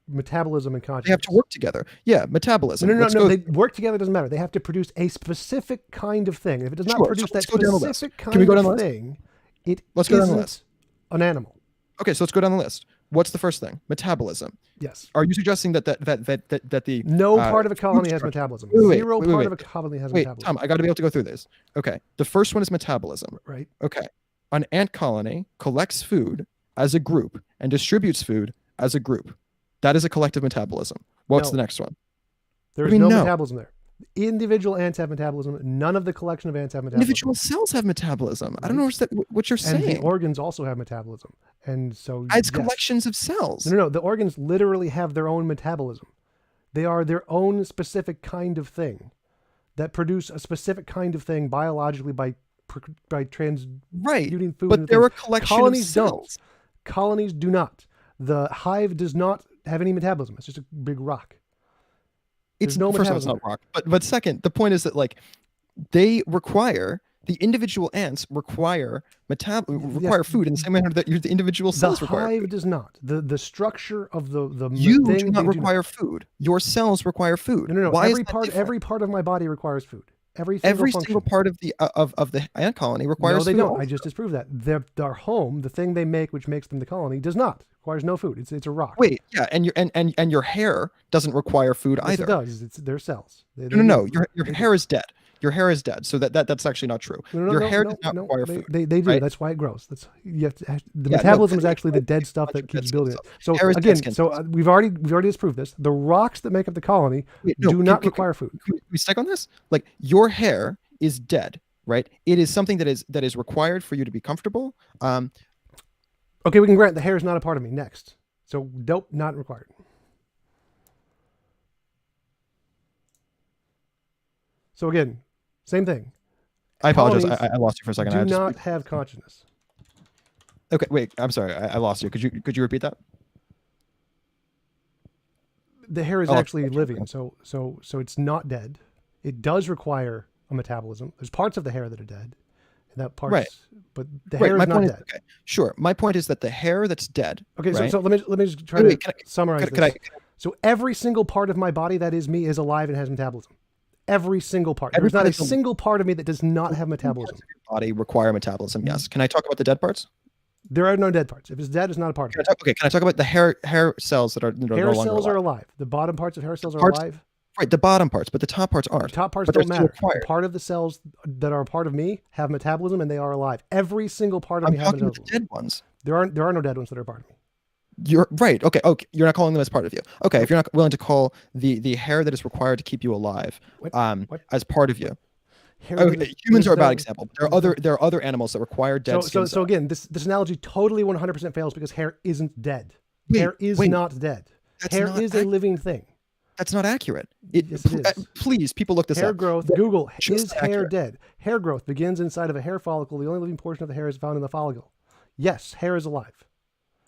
metabolism and consciousness. They have to work together. Yeah, metabolism. No. Let's go- They work together. Doesn't matter. They have to produce a specific kind of thing. If it does not Sure, produce so let's that go down the list. specific Can we kind go down the of list? thing, it Let's go down the isn't list. an animal. Okay, so let's go down the list. What's the first thing? Metabolism. Yes. Are you suggesting that the No part of a colony food has structure- metabolism. Wait, Zero wait, part wait. of a colony has Wait, metabolism. Tom, I got to be able to go through this. Okay, the first one is metabolism. Right. Okay, an ant colony collects food as a group and distributes food as a group. That is a collective metabolism. What's No. the next one? There What is do you no mean no? metabolism there. Individual ants have metabolism. None of the collection of ants have metabolism. Individual cells have metabolism. I don't understand what you're And the saying. organs also have metabolism. And so It's yes. collections of cells. No. The organs literally have their own metabolism. They are their own specific kind of thing that produce a specific kind of thing biologically by transmuting Right, food. but into they're a things. collection Colonies of cells. don't. Colonies do not. The hive does not have any metabolism. It's just a big rock. It's There's no first of all, it's metabolism. not rock. But second, the point is that like the individual ants require food in the same manner that the individual The cells require. hive Food. does not. The structure of the You thing do not they require food. Your cells require food. No. Why Every is that part different? of my body requires food. Every single function. part of the ant colony requires No, they food. don't. also. I just disproved that. Their home, the thing they make, which makes them the colony, does not. Requires no food. It's a rock. Wait, yeah, and your hair doesn't require food Yes, either. it does. It's their cells. No. Your hair is dead. Your hair is dead. So that's actually not true. Your hair does not require food. They do. right? That's why it grows. The Yeah, metabolism no, is actually the dead it's a stuff bunch that of keeps dead building it. skin So Hair is dead again, skin we've already disproved this. The rocks that make up the colony Wait, no, do not require food. Can we stick on this? Like your hair is dead, right? It is something that is required for you to be comfortable. Okay, we can grant the hair is not a part of me. Next. So nope, not required. So again, same thing. I apologize. Colonies I lost you for a second. I Do had to not speak. have consciousness. Okay, wait. I'm sorry. I lost you. Could you repeat that? The hair is Oh, actually okay. living, so it's not dead. It does require a metabolism. There's parts of the hair that are dead, and that parts, Right. but the hair my is not point dead. okay, sure. My point is that the hair that's dead. Okay, right? so let me just try Wait, to summarize can I- this. So every single part of my body that is me is alive and has metabolism. Every single part. Every There's not part a of the- single part of me that does not have metabolism. Body require metabolism. Yes. Can I talk about the dead parts? There are no dead parts. If it's dead, it's not a part of it. Can I talk about the hair cells that are no Hair longer cells are alive? alive. The bottom parts of hair cells are Parts- alive. Right, the bottom parts, but the top parts The aren't. top parts but they're don't still matter. required. Part of the cells that are a part of me have metabolism and they are alive. Every single part of I'm me has talking about the metabolism. dead ones. There are no dead ones that are part of me. You're right. Okay. You're not calling them as part of you. Okay. If you're not willing to call the hair that is required to keep you alive, What? as part of you. Hair Okay, is- humans is are a bad the- example. There are other animals that require dead So skin. so again, this analogy totally 100% fails because hair isn't dead. Wait, hair is wait. not dead. That's Hair not is a living thing. That's not accurate. Yes, it is. Please, people look this Hair up. growth. Google just is hair accurate. dead. Hair growth begins inside of a hair follicle. The only living portion of the hair is found in the follicle. Yes, hair is alive.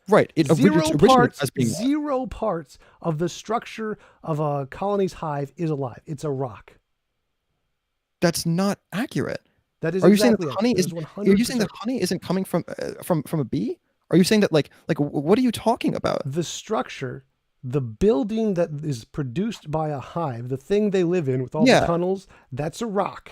Right. It originated as being alive. Zero parts of the structure of a colony's hive is alive. It's a rock. That's not accurate. That is Are you saying that exactly the it. honey That is? is Are you saying 100%. that honey isn't coming from a bee? Are you saying that like what are you talking about? The structure, the building that is produced by a hive, the thing they live in with all the Yeah. tunnels, that's a rock.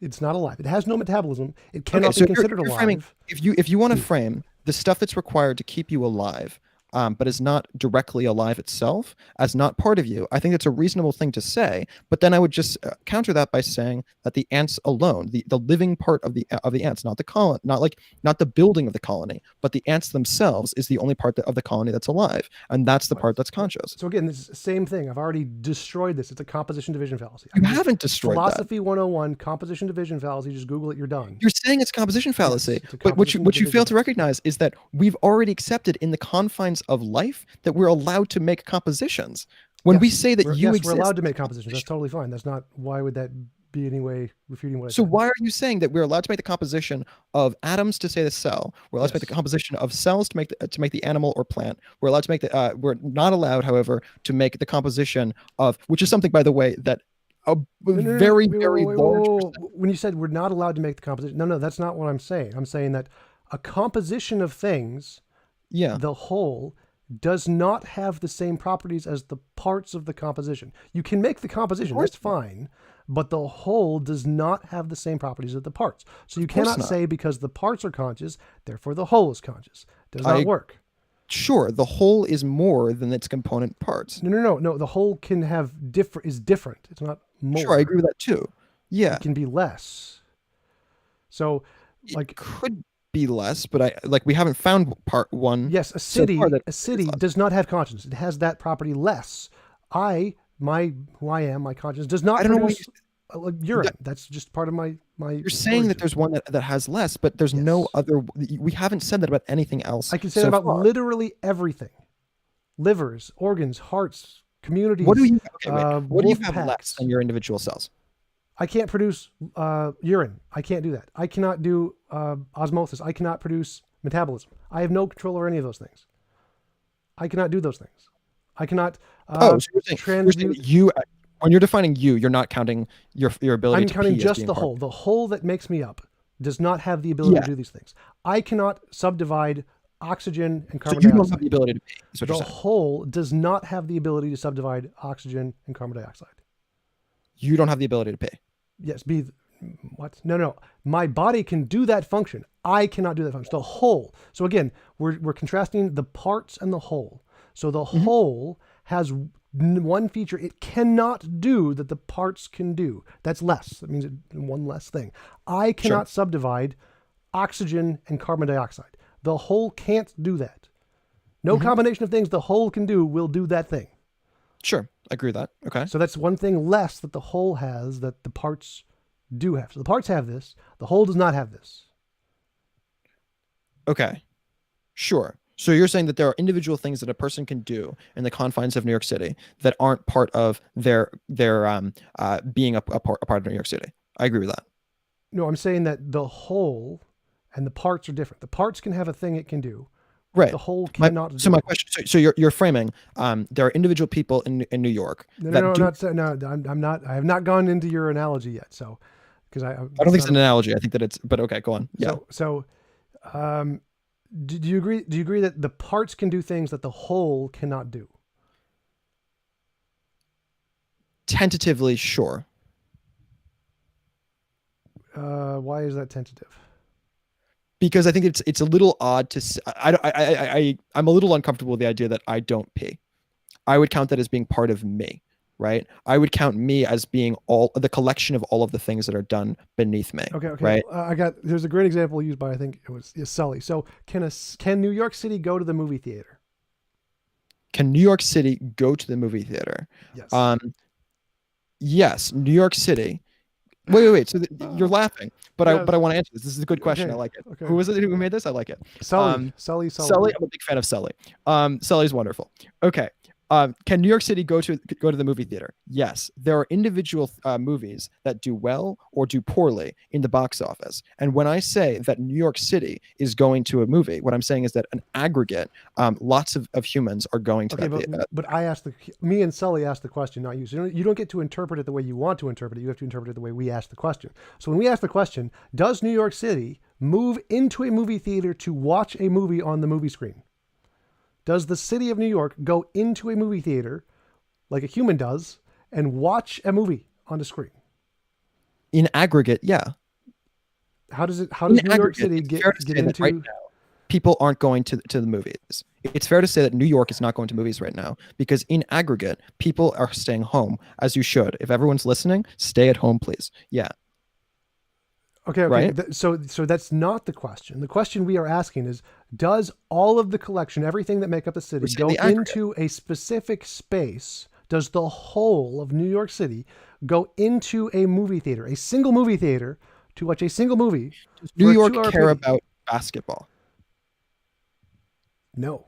It's not alive. It has no metabolism. It Okay, cannot so be considered you're alive. framing if you want to frame the stuff that's required to keep you alive, but is not directly alive itself as not part of you, I think that's a reasonable thing to say. But then I would just counter that by saying that the ants alone, the living part of the ants, not the colony, not the building of the colony, but the ants themselves is the only part of the colony that's alive, and that's the part that's conscious. So again, this is the same thing. I've already destroyed this. It's a composition division fallacy. You haven't destroyed that. Philosophy 101, composition division fallacy. Just Google it. You're done. You're saying it's composition fallacy, it's a but what you composition fail to division. recognize is that we've already accepted in the confines of life that we're allowed to make compositions. When we say that you exist, we're allowed to make compositions. That's totally fine. That's not. Why would that be any way refuting what I so said? why are you saying that we're allowed to make the composition of atoms to say the cell? We're allowed to make the composition of cells to make the animal or plant. We're allowed to make the. We're not allowed, however, to make the composition of, which is something, by the way, that a very large. When you said we're not allowed to make the composition, no, that's not what I'm saying. I'm saying that a composition of things, the whole, does not have the same properties as the parts of the composition. You can make the composition, that's fine, but the whole does not have the same properties as the parts. So you cannot say because the parts are conscious, therefore the whole is conscious. Does not work. Sure, the whole is more than its component parts. No. The whole can have is different. It's not more. Sure, I agree with that too. Yeah, it can be less. So, it could be less, but we haven't found part one. Yes, a city does not have consciousness. It has that property less. Who I am, my consciousness does not produce urine. That's just part of my. You're saying that there's one that has less, but there's no other. We haven't said that about anything else. I can say that about literally everything: livers, organs, hearts, communities. What do you have packs. less than your individual cells? I can't produce urine. I can't do that. I cannot do osmosis. I cannot produce metabolism. I have no control over any of those things. I cannot do those things. I cannot so you're saying you, when you're defining you're not counting your ability to pee. I'm counting just the whole. The whole that makes me up does not have the ability to do these things. I cannot subdivide oxygen and carbon dioxide. You don't have the ability to pee. The whole does not have the ability to subdivide oxygen and carbon dioxide. You don't have the ability to pee. Yes, what? No. My body can do that function. I cannot do that function. The whole. So again, we're contrasting the parts and the whole. So the whole has one feature it cannot do that the parts can do. That's less. That means one less thing. I cannot subdivide oxygen and carbon dioxide. The whole can't do that. No combination of things the whole can do will do that thing. Sure, I agree with that. Okay. So that's one thing less that the whole has that the parts do have. So the parts have this. The whole does not have this. Okay. Sure. So you're saying that there are individual things that a person can do in the confines of New York City that aren't part of their being a part of New York City. I agree with that. No, I'm saying that the whole and the parts are different. The parts can have a thing it can do. Right. The whole cannot. So my question. So you're framing. There are individual people in New York. I'm not. I have not gone into your analogy yet. So, because I don't think it's an analogy. I think that it's. But okay, go on. Yeah. Do you agree? Do you agree that the parts can do things that the whole cannot do? Tentatively, sure. Why is that tentative? Because I think it's a little odd to. I'm a little uncomfortable with the idea that I don't pee. I would count that as being part of me, right? I would count me as being all the collection of all of the things that are done beneath me. Okay. Right? There's a great example used by I think it was Sully. So can New York City go to the movie theater? Can New York City go to the movie theater? Yes. Yes, New York City. Wait. So you're laughing, but I want to answer this. This is a good question. Okay. I like it. Okay. Who was it who made this? I like it. Sully. Sully. I'm a big fan of Sully. Sully's wonderful. Okay. Can New York City go to the movie theater? Yes. There are individual movies that do well or do poorly in the box office. And when I say that New York City is going to a movie, what I'm saying is that an aggregate, lots of humans are going to Okay, that. but I asked me and Sully asked the question, not you. So you don't get to interpret it the way you want to interpret it. You have to interpret it the way we asked the question. So when we asked the question, does New York City move into a movie theater to watch a movie on the movie screen? Does the city of New York go into a movie theater like a human does and watch a movie on the screen? In aggregate, yeah. How does New York City get into right now, people aren't going to the movies? It's fair to say that New York is not going to movies right now because in aggregate, people are staying home, as you should. If everyone's listening, stay at home, please. Yeah. Okay. Right? So that's not the question. The question we are asking is, does all of the collection, everything that make up the city, go into a specific space? Does the whole of New York City go into a movie theater, a single movie theater, to watch a single movie? Does New York care about basketball? No.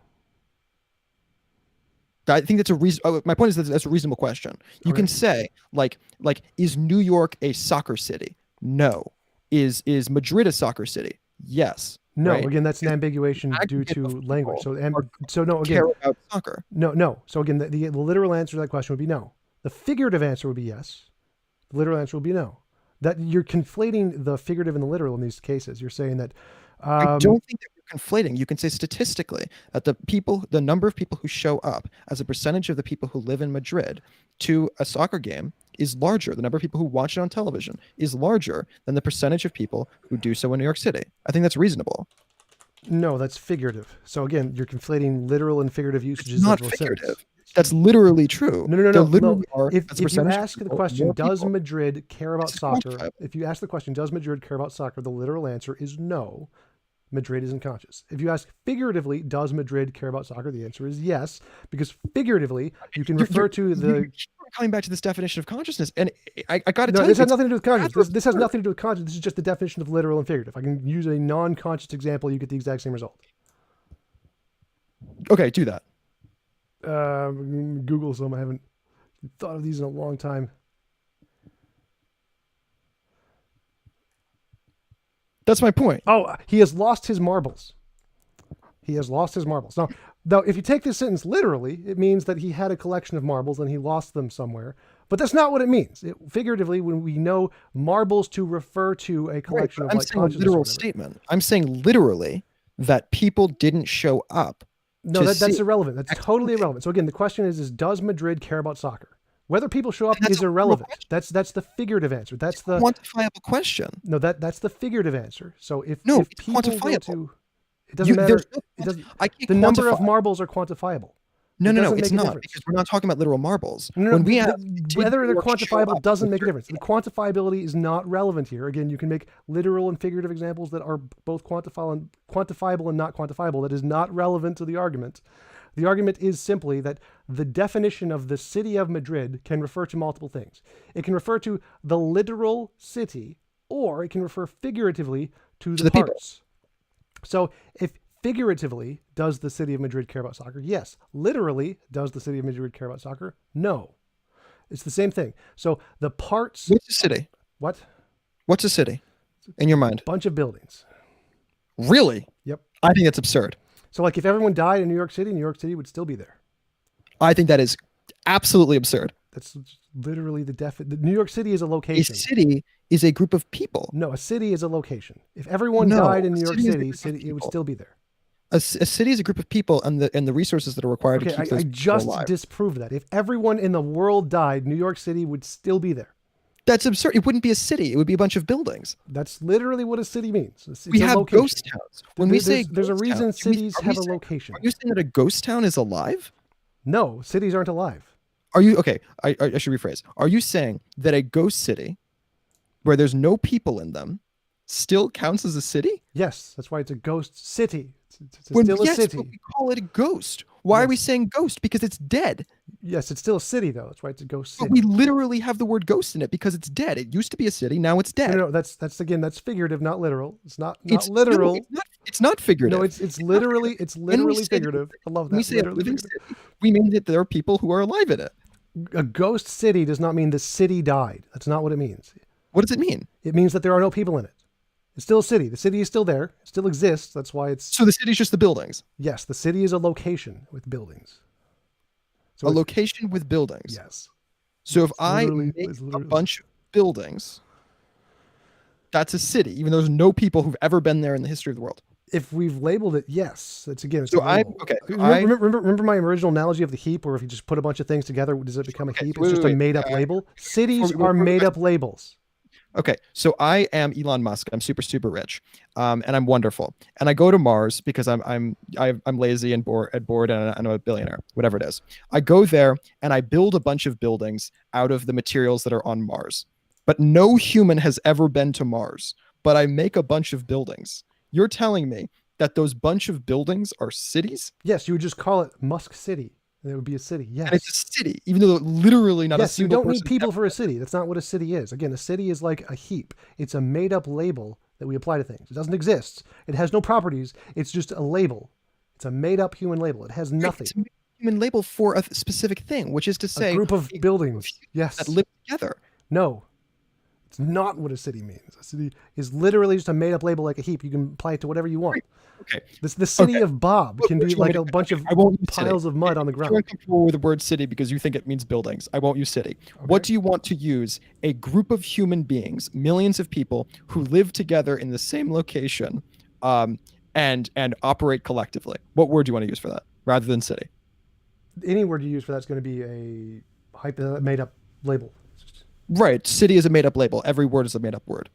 I think that's a reason. My point is that that's a reasonable question. You can say like, is New York a soccer city? No. Is Madrid a soccer city? Yes. No. Right? Again, that's an ambiguation due to language. So no. Again, care about soccer. No. So again, the literal answer to that question would be no. The figurative answer would be yes. The literal answer would be no. That you're conflating the figurative and the literal in these cases. You're saying that. I don't think that you're conflating. You can say statistically that the number of people who show up as a percentage of the people who live in Madrid to a soccer game is larger. The number of people who watch it on television is larger than the percentage of people who do so in New York City. I think that's reasonable. No, that's figurative. So again, you're conflating literal and figurative usages. It's not figurative. That's literally true. No. If you ask the question, does Madrid care about soccer? If you ask the question, does Madrid care about soccer? The literal answer is no. Madrid isn't conscious. If you ask figuratively, does Madrid care about soccer? The answer is yes, because figuratively, you can refer to the... Coming back to this definition of consciousness, and I got to tell you... this has nothing to do with consciousness. This has nothing to do with consciousness. This is just the definition of literal and figurative. I can use a non-conscious example. You get the exact same result. Okay, do that. Google some. I haven't thought of these in a long time. That's my point. Oh, he has lost his marbles. He has lost his marbles. Now, if you take this sentence literally, it means that he had a collection of marbles and he lost them somewhere. But that's not what it means. Figuratively, when we know marbles to refer to a collection of I'm saying a literal statement. I'm saying literally that people didn't show up. No, that's irrelevant. That's totally irrelevant. So again, the question is does Madrid care about soccer? Whether people show up is irrelevant. That's the figurative answer. That's the quantifiable question. No, that's the figurative answer. So if it's people quantifiable. It doesn't matter. The number of marbles are quantifiable. No, it's not, because we're not talking about literal marbles. Whether they're quantifiable doesn't make a difference. The quantifiability is not relevant here. Again, you can make literal and figurative examples that are both quantifiable and not quantifiable. That is not relevant to the argument. The argument is simply that the definition of the city of Madrid can refer to multiple things. It can refer to the literal city, or it can refer figuratively to the parts. So if figuratively, does the city of Madrid care about soccer? Yes. Literally, does the city of Madrid care about soccer? No. It's the same thing. So the parts... What's a city? What? What's a city in your mind? Bunch of buildings. Really? Yep. I think that's absurd. So like if everyone died in New York City would still be there. I think that is absolutely absurd. That's literally the New York City is a location. A city is a group of people. No, a city is a location. If everyone died in New York City, it would still be there. A city is a group of people and the resources that are required to keep those I just alive. disproved that. If everyone in the world died, New York City would still be there. That's absurd. It wouldn't be a city. It would be a bunch of buildings. That's literally what a city means. It's we have location. Ghost towns. When we say there's a reason cities have a location. Are you saying that a ghost town is alive? No, cities aren't alive. Are you okay? I should rephrase. Are you saying that a ghost city, where there's no people in them, still counts as a city? Yes, that's why it's a ghost city. It's still a city. But we call it a ghost. Why are we saying ghost? Because it's dead. Yes, it's still a city though. That's why it's a ghost city. But we literally have the word ghost in it because it's dead. It used to be a city. Now it's dead. No, that's figurative, not literal. It's not literal. No, it's not figurative. No, it's literally figurative. I love that. We say a living city. We mean that there are people who are alive in it. A ghost city does not mean the city died. That's not what it means. What does it mean? It means that there are no people in it. It's still a city. The city is still there. It still exists. That's why it's... So the city's just the buildings. Yes, the city is a location with buildings. So A location with buildings. Yes. So if It's I literally- make it's a literally- bunch of buildings, that's a city, even though there's no people who've ever been there in the history of the world. If we've labeled it, yes. It's again. It's So a label. Remember my original analogy of the heap, where if you just put a bunch of things together, does it become a heap? It's just a made-up label. Cities are made-up labels. Okay, so I am Elon Musk. I'm super, super rich, and I'm wonderful. And I go to Mars because I'm lazy and bored, and I'm a billionaire, whatever it is. I go there and I build a bunch of buildings out of the materials that are on Mars. But no human has ever been to Mars. But I make a bunch of buildings. You're telling me that those bunch of buildings are cities? Yes, you would just call it Musk City. And it would be a city. Yes. And it's a city, even though literally not a Yes, you single don't need person people ever- for a city. That's not what a city is. Again, a city is like a heap. It's a made-up label that we apply to things. It doesn't exist. It has no properties. It's just a label. It's a made-up human label. It has nothing. It's a human label for a specific thing, which is to say A group of a buildings. humans Yes. that live together. No. It's not what a city means. A city is literally just a made-up label like a heap. You can apply it to whatever you want. Okay. The city Okay. of Bob What can do be you want like me a to- bunch of I won't use city. piles of mud on the If you're ground. uncomfortable with the word city because you think it means buildings, I won't use city. What do you want to use? A group of human beings, millions of people who live together in the same location, and operate collectively. What word do you want to use for that rather than city? Any word you use for that's going to be a made-up label. Right. City is a made up label. Every word is a made up word.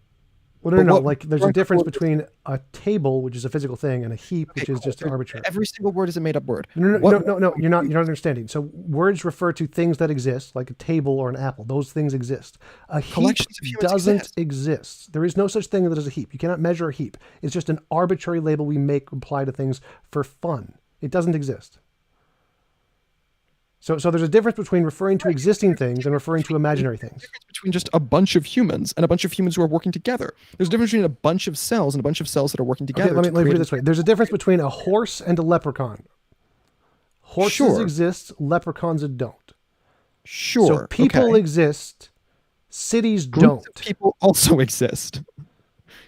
Well, no, But no, what- like there's a difference between a table, which is a physical thing, and a heap, which is just arbitrary. Every single word is a made up word. No, What- you're not understanding. So words refer to things that exist, like a table or an apple. Those things exist. A heap Collections of humans doesn't exist. There is no such thing as a heap. You cannot measure a heap. It's just an arbitrary label we make apply to things for fun. It doesn't exist. So there's a difference between referring to existing things and referring to imaginary things. Difference between just a bunch of humans and a bunch of humans who are working together. There's a difference between a bunch of cells and a bunch of cells that are working together. Okay, let me to put it create this way. There's a difference between a horse and a leprechaun. Horses Sure. exist, leprechauns don't. Sure. So people okay. exist, cities Groups don't. of people also exist.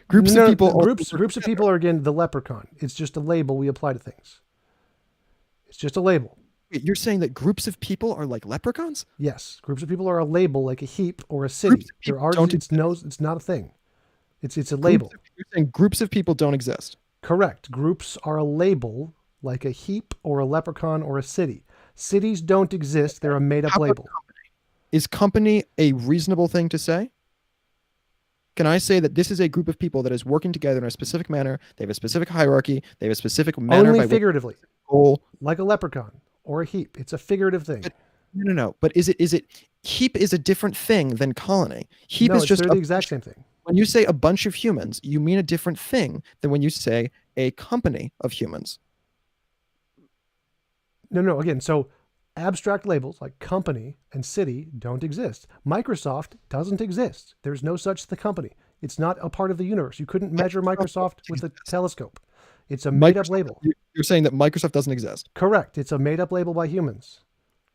Groups No, of people. groups of people are again the leprechaun. It's just a label we apply to things. It's just a label. Wait, you're saying that groups of people are like leprechauns? Yes, groups of people are a label like a heap or a city. Groups of people There are don't it's not a thing. It's a label. You're saying groups of people don't exist. Correct. Groups are a label like a heap or a leprechaun or a city. Cities don't exist. They're a made up How about label. Is company a reasonable thing to say? Can I say that this is a group of people that is working together in a specific manner? They have a specific hierarchy. They have a specific manner Only by which figuratively, goal. like a leprechaun or a heap. It's a figurative thing. No. But is it heap is a different thing than colony. Heap No, is just they're the exact same thing. when you say a bunch of humans, you mean a different thing than when you say a company of humans. No. Again, so abstract labels like company and city don't exist. Microsoft doesn't exist. There's no such company. It's not a part of the universe. You couldn't measure Microsoft with a telescope. It's a made up label. You're saying that Microsoft doesn't exist. Correct. It's a made up label by humans.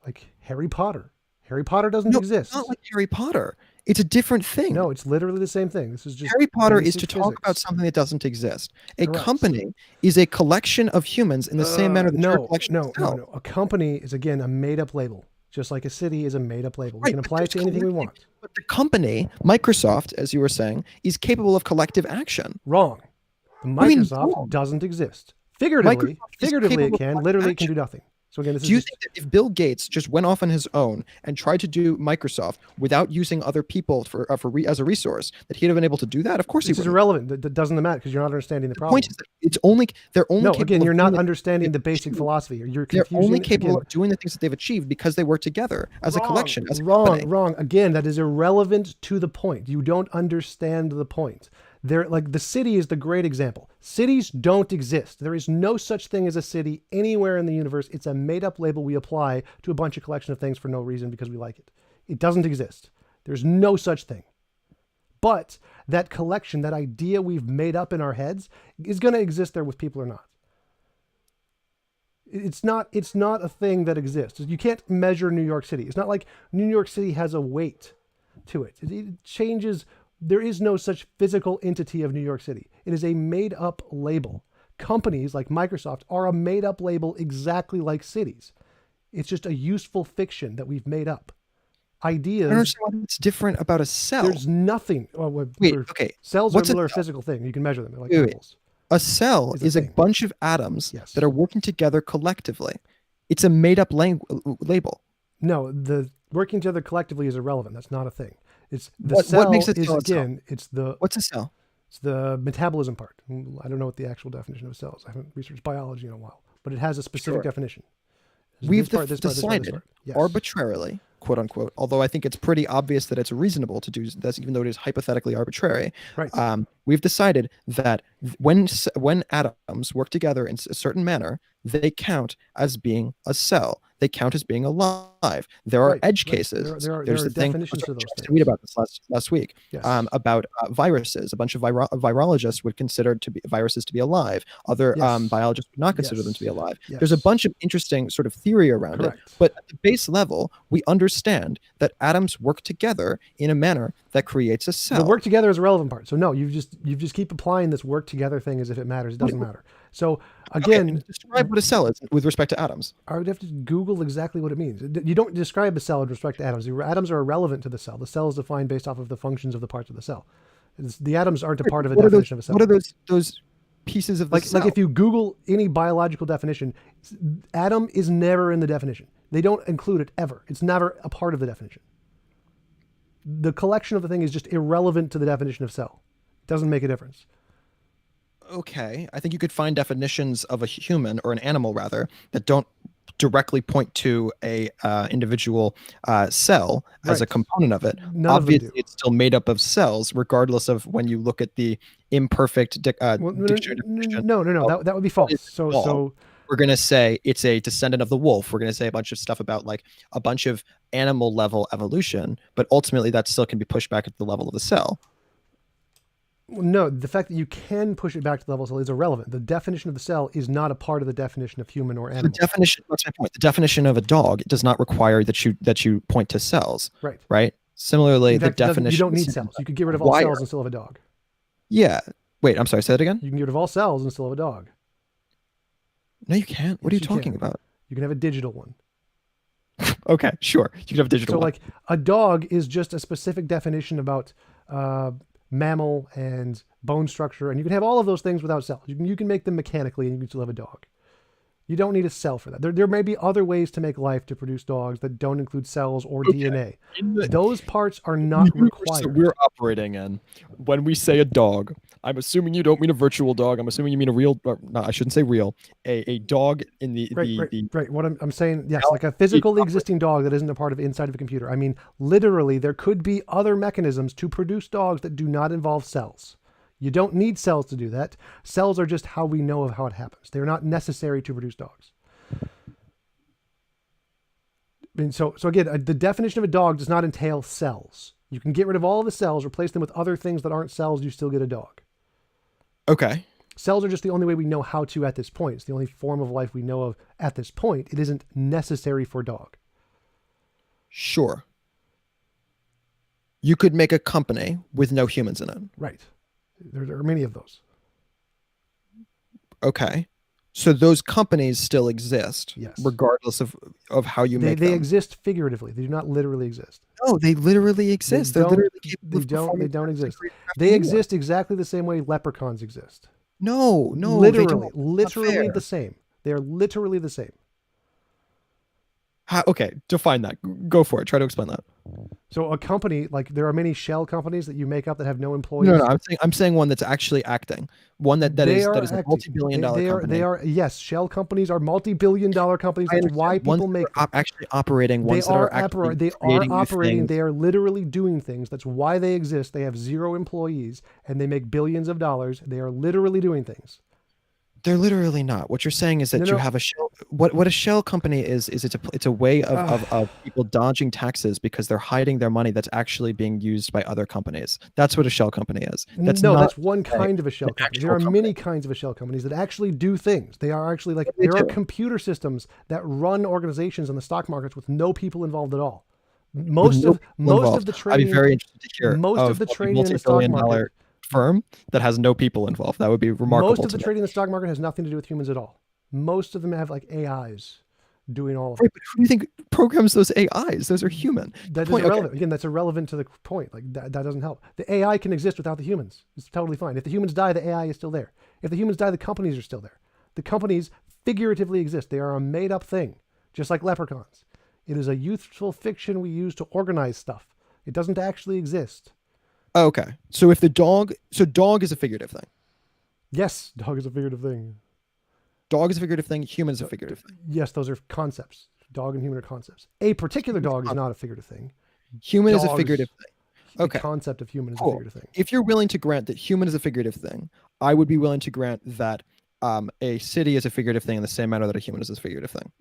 Like Harry Potter. Harry Potter doesn't exist. It's not like Harry Potter. It's a different thing. No, it's literally the same thing. This is just Harry Potter is basic to talk about physics. something that doesn't exist. A Correct. company is a collection of humans in the same manner that you're a collection of cells. No. A company is again a made up label. Just like a city is a made up label. We Right, can but apply it to there's anything we collective- want. But the company, Microsoft, as you were saying, is capable of collective action. Wrong. The do you mean Microsoft wrong? doesn't exist. Figuratively, Microsoft is it capable can. of Literally, it can action. do nothing. So again, this Do is you just, think that if Bill Gates just went off on his own and tried to do Microsoft without using other people as a resource, that he'd have been able to do that? Of course he this is would. irrelevant. That doesn't matter because you're not understanding the The problem. point is that they're only No, capable again, of you're doing not the- understanding the basic philosophy. You're They're confusing. only capable again, of doing the things that they've achieved because they work together as a collection, as a company. Wrong. Again, that is irrelevant to the point. You don't understand the point. Like the city is the great example. Cities don't exist. There is no such thing as a city anywhere in the universe. It's a made-up label we apply to a bunch of collection of things for no reason because we like it. It doesn't exist. There's no such thing. But that collection, that idea we've made up in our heads, is going to exist there with people or not. It's not a thing that exists. You can't measure New York City. It's not like New York City has a weight to it. It changes. There is no such physical entity of New York City. It is a made up label. Companies like Microsoft are a made up label exactly like cities. It's just a useful fiction that we've made up. I don't Ideas, understand what's different about a cell. there's nothing. Wait, okay. Cells What's are a a physical thing. You can measure them. They're like Wait, wait. animals. A cell Is a is a thing. bunch of atoms Yes. that are working together collectively. It's a made up label. No, the working together collectively is irrelevant. That's not a thing. It's the What cell makes a is cell a cell? again. What's a cell? It's the metabolism part. I don't know what the actual definition of a cell is. I haven't researched biology in a while, but it has a specific Sure. definition. There's We've this part, this part, this part, this decided part. Yes. arbitrarily, quote unquote, although I think it's pretty obvious that it's reasonable to do this, even though it is hypothetically arbitrary. Right. We've decided that when atoms work together in a certain manner, they count as being a cell. They count as being alive. There are Right, edge right. cases. There are There's the thing. definitions I to those just things. tweet about this last week. Yes. About viruses. A bunch of virologists would consider viruses to be alive. Other Yes. biologists would not consider them to be Yes. alive. Yes. There's a bunch of interesting sort of theory around it. Correct. But at the base level, we understand that atoms work together in a manner that creates a cell. The work together is a relevant part. So no, you just keep applying this work together thing as if it matters. It doesn't matter. So again, Okay, describe what a cell is with respect to atoms. I would have to Google exactly what it means. You don't describe a cell with respect to atoms. The atoms are irrelevant to the cell. The cell is defined based off of the functions of the parts of the cell. The atoms aren't a part of a definition of a cell. What are those pieces of the cell? Like if you Google any biological definition, atom is never in the definition. They don't include it ever. It's never a part of the definition. The collection of the thing is just irrelevant to the definition of cell. It doesn't make a difference. Okay, I think you could find definitions of a human or an animal rather that don't directly point to a individual cell as a Right. component of it. None of them Obviously, do. it's still made up of cells, regardless of when you look at the imperfect Well, dictionary definition. no. That would be false. is So small. so We're going to say it's a descendant of the wolf. We're going to say a bunch of stuff about like a bunch of animal level evolution, but ultimately that still can be pushed back at the level of the cell. no, the fact that you can push it back to the level of cell is irrelevant. The definition of the cell is not a part of the definition of human or The animal. definition, that's my point. The definition of a dog does not require that you point to cells, Right. right? Similarly, In fact, the you definition. don't need cells. You could get rid of all Wire. cells and still have a dog. Yeah. Wait, I'm sorry. Say that again. You can get rid of all cells and still have a dog. No, you can't. What are you Yes, you talking can. about? You can have a digital one. Okay, sure. You can have a digital So one. like a dog is just a specific definition about mammal and bone structure, and you can have all of those things without cells. You can make them mechanically, and you can still have a dog. You don't need a cell for that. There may be other ways to make life to produce dogs that don't include cells or DNA. Those parts are not required. We're operating in when we say a dog. I'm assuming you don't mean a virtual dog. I'm assuming you mean a real. Or, no, I shouldn't say real. A dog in the Right. What I'm saying, yes, like a physically existing dog that isn't a part of inside of a computer. I mean, literally, there could be other mechanisms to produce dogs that do not involve cells. You don't need cells to do that. Cells are just how we know of how it happens. They're not necessary to produce dogs. I mean, so again, the definition of a dog does not entail cells. You can get rid of all the cells, replace them with other things that aren't cells, you still get a dog. Okay. Cells are just the only way we know how to at this point. It's the only form of life we know of at this point. It isn't necessary for dog. Sure. You could make a company with no humans in it. Right. There are many of those. Okay. So those companies still exist, Yes. regardless of how you make They them. exist figuratively. They do not literally exist. No, they literally exist. They're don't- literally capable They of don't performing exist. great They crafting exist exactly the same way leprechauns exist. No, they literally, don't. literally fair. the same. They are literally the same. Okay, define that. Go for it. Try to explain that. So a company, like there are many shell companies that you make up that have no employees. No, I'm saying one that's actually acting. One that is a acting. multi-billion-dollar company. They are yes, shell companies are multi-billion-dollar companies. I That's understand. why Ones people that make are them. actually operating. They Ones that are are actually they creating are new operating. things. They are literally doing things. That's why they exist. They have zero employees and they make billions of dollars. They are literally doing things. They're literally not. What you're saying is that No, you no. have a shell. what a shell company is it's a way of people dodging taxes because they're hiding their money that's actually being used by other companies. That's what a shell company is. That's No, not that's one kind of a shell an company. actual There are company. many kinds of a shell companies that actually do things. They are actually like, What do they there are do? computer systems that run organizations in the stock markets with no people involved at all. With no people Most involved. of the I'd be trading, very interested to hear most of of the a trading in the stock multi-billion market, dollar firm that has no people involved. That would be most remarkable of to the me. trading in the stock market has nothing to do with humans at all. Most of them have like AIs doing all of Right, it. but who do you think programs those AIs? Those are human. That is Point. Okay. irrelevant. Again, that's irrelevant to the point. Like that doesn't help. The AI can exist without the humans. It's totally fine. If the humans die, the AI is still there. If the humans die, the companies are still there. The companies figuratively exist. They are a made up thing, just like leprechauns. It is a youthful fiction we use to organize stuff. It doesn't actually exist. Okay. So if the dog, so dog is a figurative thing. Yes, dog is a figurative thing. Dog is a figurative thing. Human is a figurative thing. Yes, those are concepts. Dog and human are concepts. A particular dog is not a figurative thing. Human is a Dogs, figurative thing. Okay. The concept of human is a Cool. figurative thing. If you're willing to grant that human is a figurative thing, I would be willing to grant that a city is a figurative thing in the same manner that a human is a figurative thing.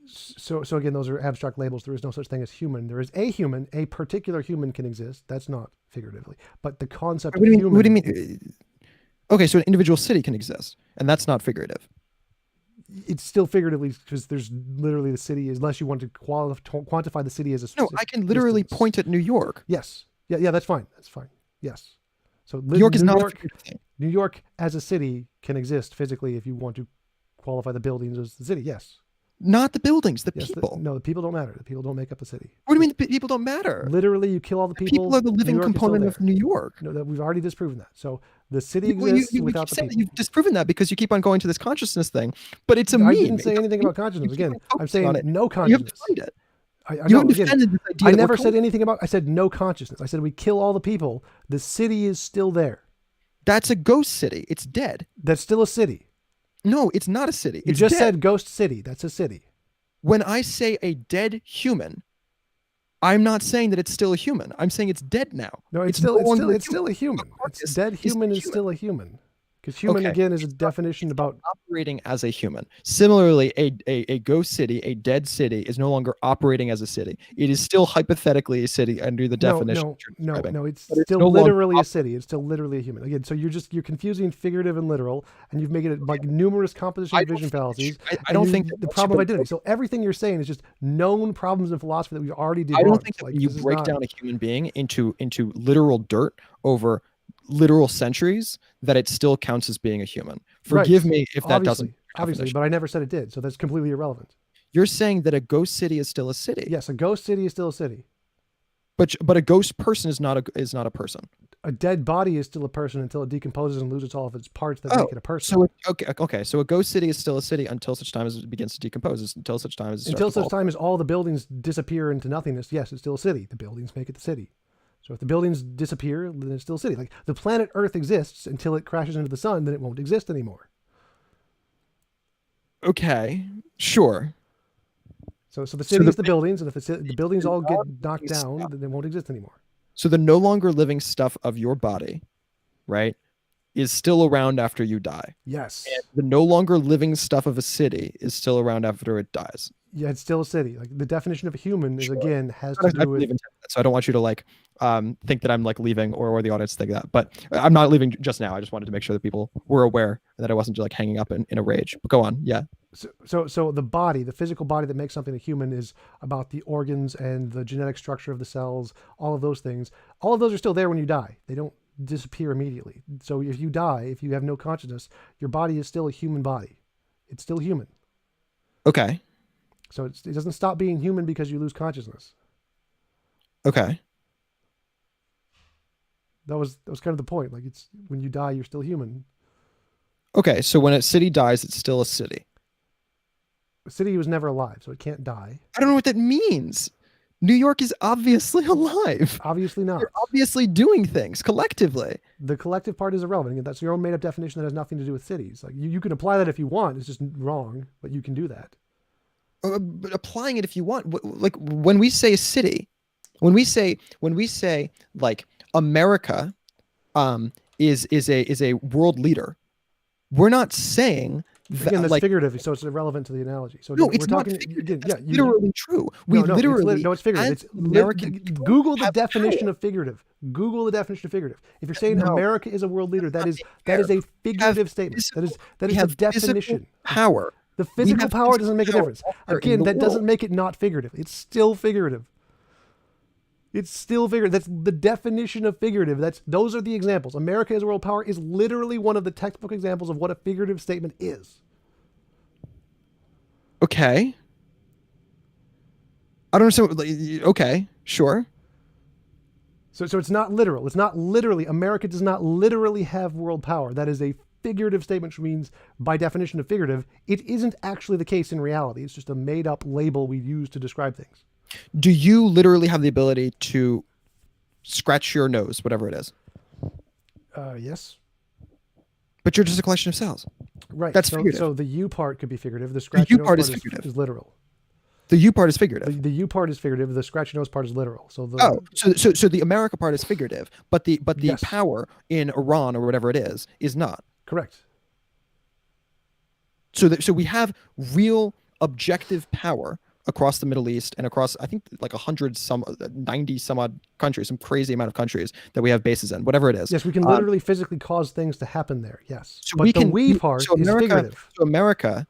So again, those are abstract labels. There is no such thing as human. There is a human. A particular human can exist. That's not figuratively. But the concept What do of you mean? human. What do you mean? Okay, so an individual city can exist, and that's not figurative. It's still figuratively because there's literally the city, unless you want to quantify the city as a No, specific I can literally distance. point at New York. Yes. Yeah, that's fine. That's fine. Yes. So New York is New not a York, figurative thing. New York as a city can exist physically if you want to qualify the buildings as the city. Yes. Not the buildings, the Yes. people. No, the people don't matter. The people don't make up the city. What do you mean the people don't matter? Literally, you kill all the people. People are the New living York is still component of there. New York. No, that we've already disproven that. So the city You, exists you without keep the saying that people. you've disproven that because you keep on going to this consciousness thing, but it's a I meme. didn't say It's a anything meme. about consciousness. You keep Again, on I'm focusing on saying it. no You consciousness. haven't defined it. I You know, haven't again, defended this idea. I that we're never said told. anything about. I said no consciousness. I said we kill all the people. The city is still there. That's a ghost city. It's dead. That's still a city. No, it's not a city. You It's just dead. said ghost city. That's a city. When I say a dead human, I'm not saying that it's still a human. I'm saying it's dead now. No, it's no longer still a human. carcass It's dead is human is human. still a human. Because human Okay. again is a It's not- definition about. operating as a human. Similarly, a ghost city, a dead city, is no longer operating as a city. It is still hypothetically a city under the definition that you're describing. No. It's But it's still no longer literally a city. It's still literally a human. Again, so you're confusing figurative and literal, and you've made it like numerous composition I of don't vision think that fallacies. I and don't think the problem of identity. So everything you're saying is just known problems in philosophy that we've already debunked. I don't think that Like, when you this is break not- down a human being into literal dirt over literal centuries, that it still counts as being a human. Forgive Right. me if that doesn't. Obviously, but I never said it did. So that's completely irrelevant. You're saying that a ghost city is still a city. Yes, a ghost city is still a city. But a ghost person is not a person. A dead body is still a person until it decomposes and loses all of its parts that Oh, make it a person. So okay. So a ghost city is still a city until such time as it begins to decompose. Until such time as it starts Until to such fall. time as all the buildings disappear into nothingness, yes, it's still a city. The buildings make it the city. So if the buildings disappear, then it's still a city. Like the planet Earth exists until it crashes into the sun, then it won't exist anymore. Okay, sure. So the city the is the buildings, and if the buildings all get knocked non-living down, stuff. then they won't exist anymore. So the no longer living stuff of your body, right, is still around after you die. Yes. And the no longer living stuff of a city is still around after it dies. Yeah, it's still a city. Like the definition of a human is Sure. again has I to do believe with in that, so I don't want you to like think that I'm like leaving or the audience think that. But I'm not leaving just now. I just wanted to make sure that people were aware that I wasn't just like hanging up in a rage. But go on. Yeah. so the body, the physical body that makes something a human is about the organs and the genetic structure of the cells, all of those things. All of those are still there when you die. They don't disappear immediately. So if you die, if you have no consciousness, your body is still a human body. It's still human. Okay. So it doesn't stop being human because you lose consciousness. Okay. That was kind of the point. Like it's when you die, you're still human. Okay. So when a city dies, it's still a city. The city was never alive, so it can't die. I don't know what that means. New York is obviously alive. Obviously not. You're obviously doing things collectively. The collective part is irrelevant. Again, that's your own made-up definition that has nothing to do with cities. Like you can apply that if you want. It's just wrong, but you can do that. But applying it if you want, like when we say city, when we say like America is a world leader, we're not saying Again, that's like, figurative, so it's irrelevant to the analogy. So no, again, it's we're not talking figurative. again. That's Yeah, literally true. We no, literally, no, it's figurative. as It's American people, Google the have definition power. of figurative. Google the definition of figurative. If you're saying No, America is a world leader, that's not being that fair. is a We have figurative statement. physical, That we is the have physical definition. power. The We physical have power physical doesn't make a power difference. over in Again, the that doesn't world. make it not figurative. It's still figurative. It's still figurative. That's the definition of figurative. Those are the examples. America as a world power is literally one of the textbook examples of what a figurative statement is. Okay. I don't understand. Okay, sure. So it's not literal. It's not literally. America does not literally have world power. That is a figurative statement, which means, by definition of figurative, it isn't actually the case in reality. It's just a made-up label we use to describe things. Do you literally have the ability to scratch your nose, whatever it is? Yes. But you're just a collection of cells. Right. That's figurative. So the U part could be figurative. The The scratch U nose part part is figurative. is literal. The U part is figurative. The U part is figurative. The scratch nose part is literal. So the So the America part is figurative, but the Yes. power in Iran or whatever it is not. correct. So we have real objective power across the Middle East and across, I think, like 90 some odd countries, some crazy amount of countries that we have bases in, whatever it is. Yes, we can literally physically cause things to happen there. Yes. So But we the can we part so is America, figurative. So America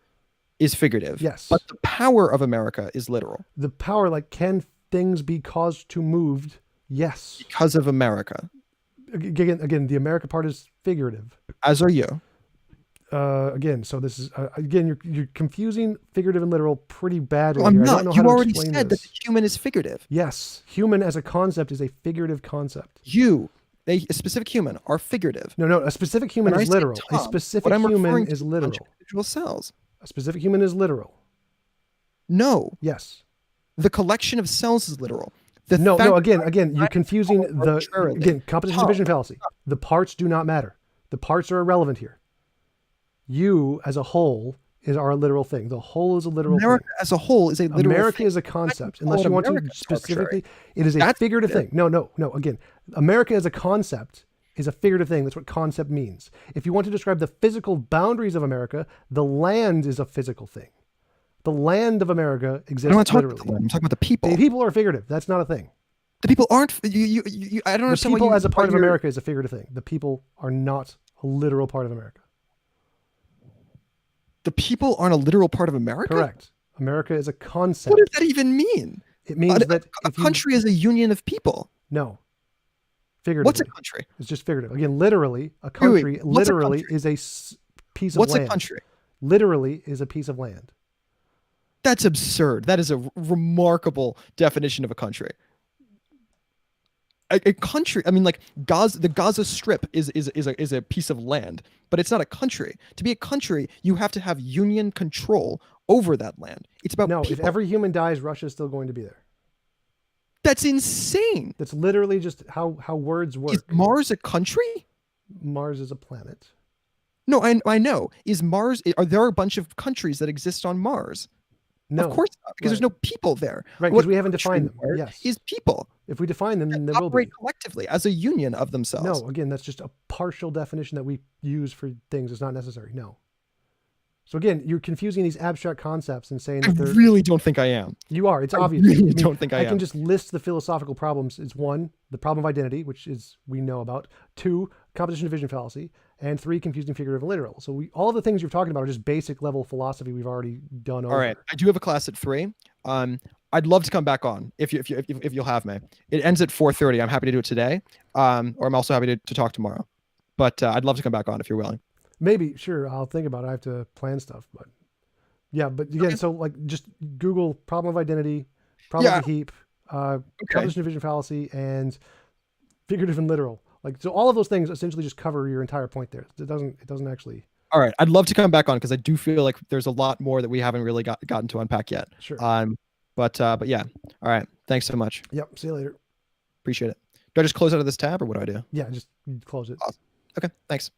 is figurative. Yes. But the power of America is literal The power, like, can things be caused to moved? Yes. because of America. Again, the America part is figurative. As are you. Again, so this is again, you're confusing figurative and literal pretty badly. No, I'm here. I not. don't know You how to already explain said this. that the human is figurative. Yes, human as a concept is a figurative concept. A specific human, are figurative. No, a specific human When I is say literal. A Tom, specific what I'm human referring is to a bunch literal. of individual cells. A specific human is literal. No, Yes. the collection of cells is literal. No, fact again, you're confusing the arbitrarily. competition Tom, division fallacy. The parts do not matter. The parts are irrelevant here. You as a whole are a literal thing. The whole is a literal America thing. as a whole is a literal America thing. is a concept. call Unless it you want America to specifically, arbitrary. it is a That's figurative it. thing. No. Again, America as a concept is a figurative thing. That's what concept means. If you want to describe the physical boundaries of America, the land is a physical thing. The land of America I exists don't want to talk literally. about the land. I'm talking about the people. The people are figurative. That's not a thing. The people aren't. You I don't The understand. people why as a part of why you're- America is a figurative thing. The people are not a literal part of America. The people aren't a literal part of America. Correct. America is a concept. What does that even mean? It means that A if you, country is a union of people. no, figuratively. What's a country? It's just figurative. Again, literally, a country what's a literally country? is a piece of What's land. a country? Literally is a piece of land. That's absurd. That is a remarkable definition of a country. A country. I mean, like the Gaza Strip is a piece of land, but it's not a country. To be a country, you have to have union control over that land. It's about No, people. if every human dies, Russia is still going to be there. That's insane. That's literally just how words work. Is Mars a country? Mars is a planet. No, I know. Is Mars? Are there a bunch of countries that exist on Mars? No, Of course not, because there's right. no people there. Right, What because we haven't country defined them. there Yes. is people If we define them, then that there will be. operate collectively as a union of themselves. No, again, that's just a partial definition that we use for things. It's not necessary. No. So again, you're confusing these abstract concepts and saying I that they're. really don't think I am. You are. It's I obvious. really don't think I can am. just list the philosophical problems. It's one, the problem of identity, which is we know about. Two, composition division fallacy, and three, confusing figurative and literal. So all of the things you're talking about are just basic level philosophy we've already done. All right, I do have a class at 3. I'd love to come back on if you'll have me. It ends at 4:30. I'm happy to do it today, or I'm also happy to talk tomorrow. But I'd love to come back on if you're willing. Maybe, sure. I'll think about it. I have to plan stuff, but yeah. But again, Okay. so like just Google problem of identity, problem of the heap, composition division fallacy, and figurative and literal. Like so, all of those things essentially just cover your entire point there. It doesn't actually. All right, I'd love to come back on because I do feel like there's a lot more that we haven't really gotten to unpack yet. Sure. But yeah. All right. Thanks so much. Yep. See you later. Appreciate it. Do I just close out of this tab or what do I do? Yeah, just close it. Awesome. Okay. Thanks.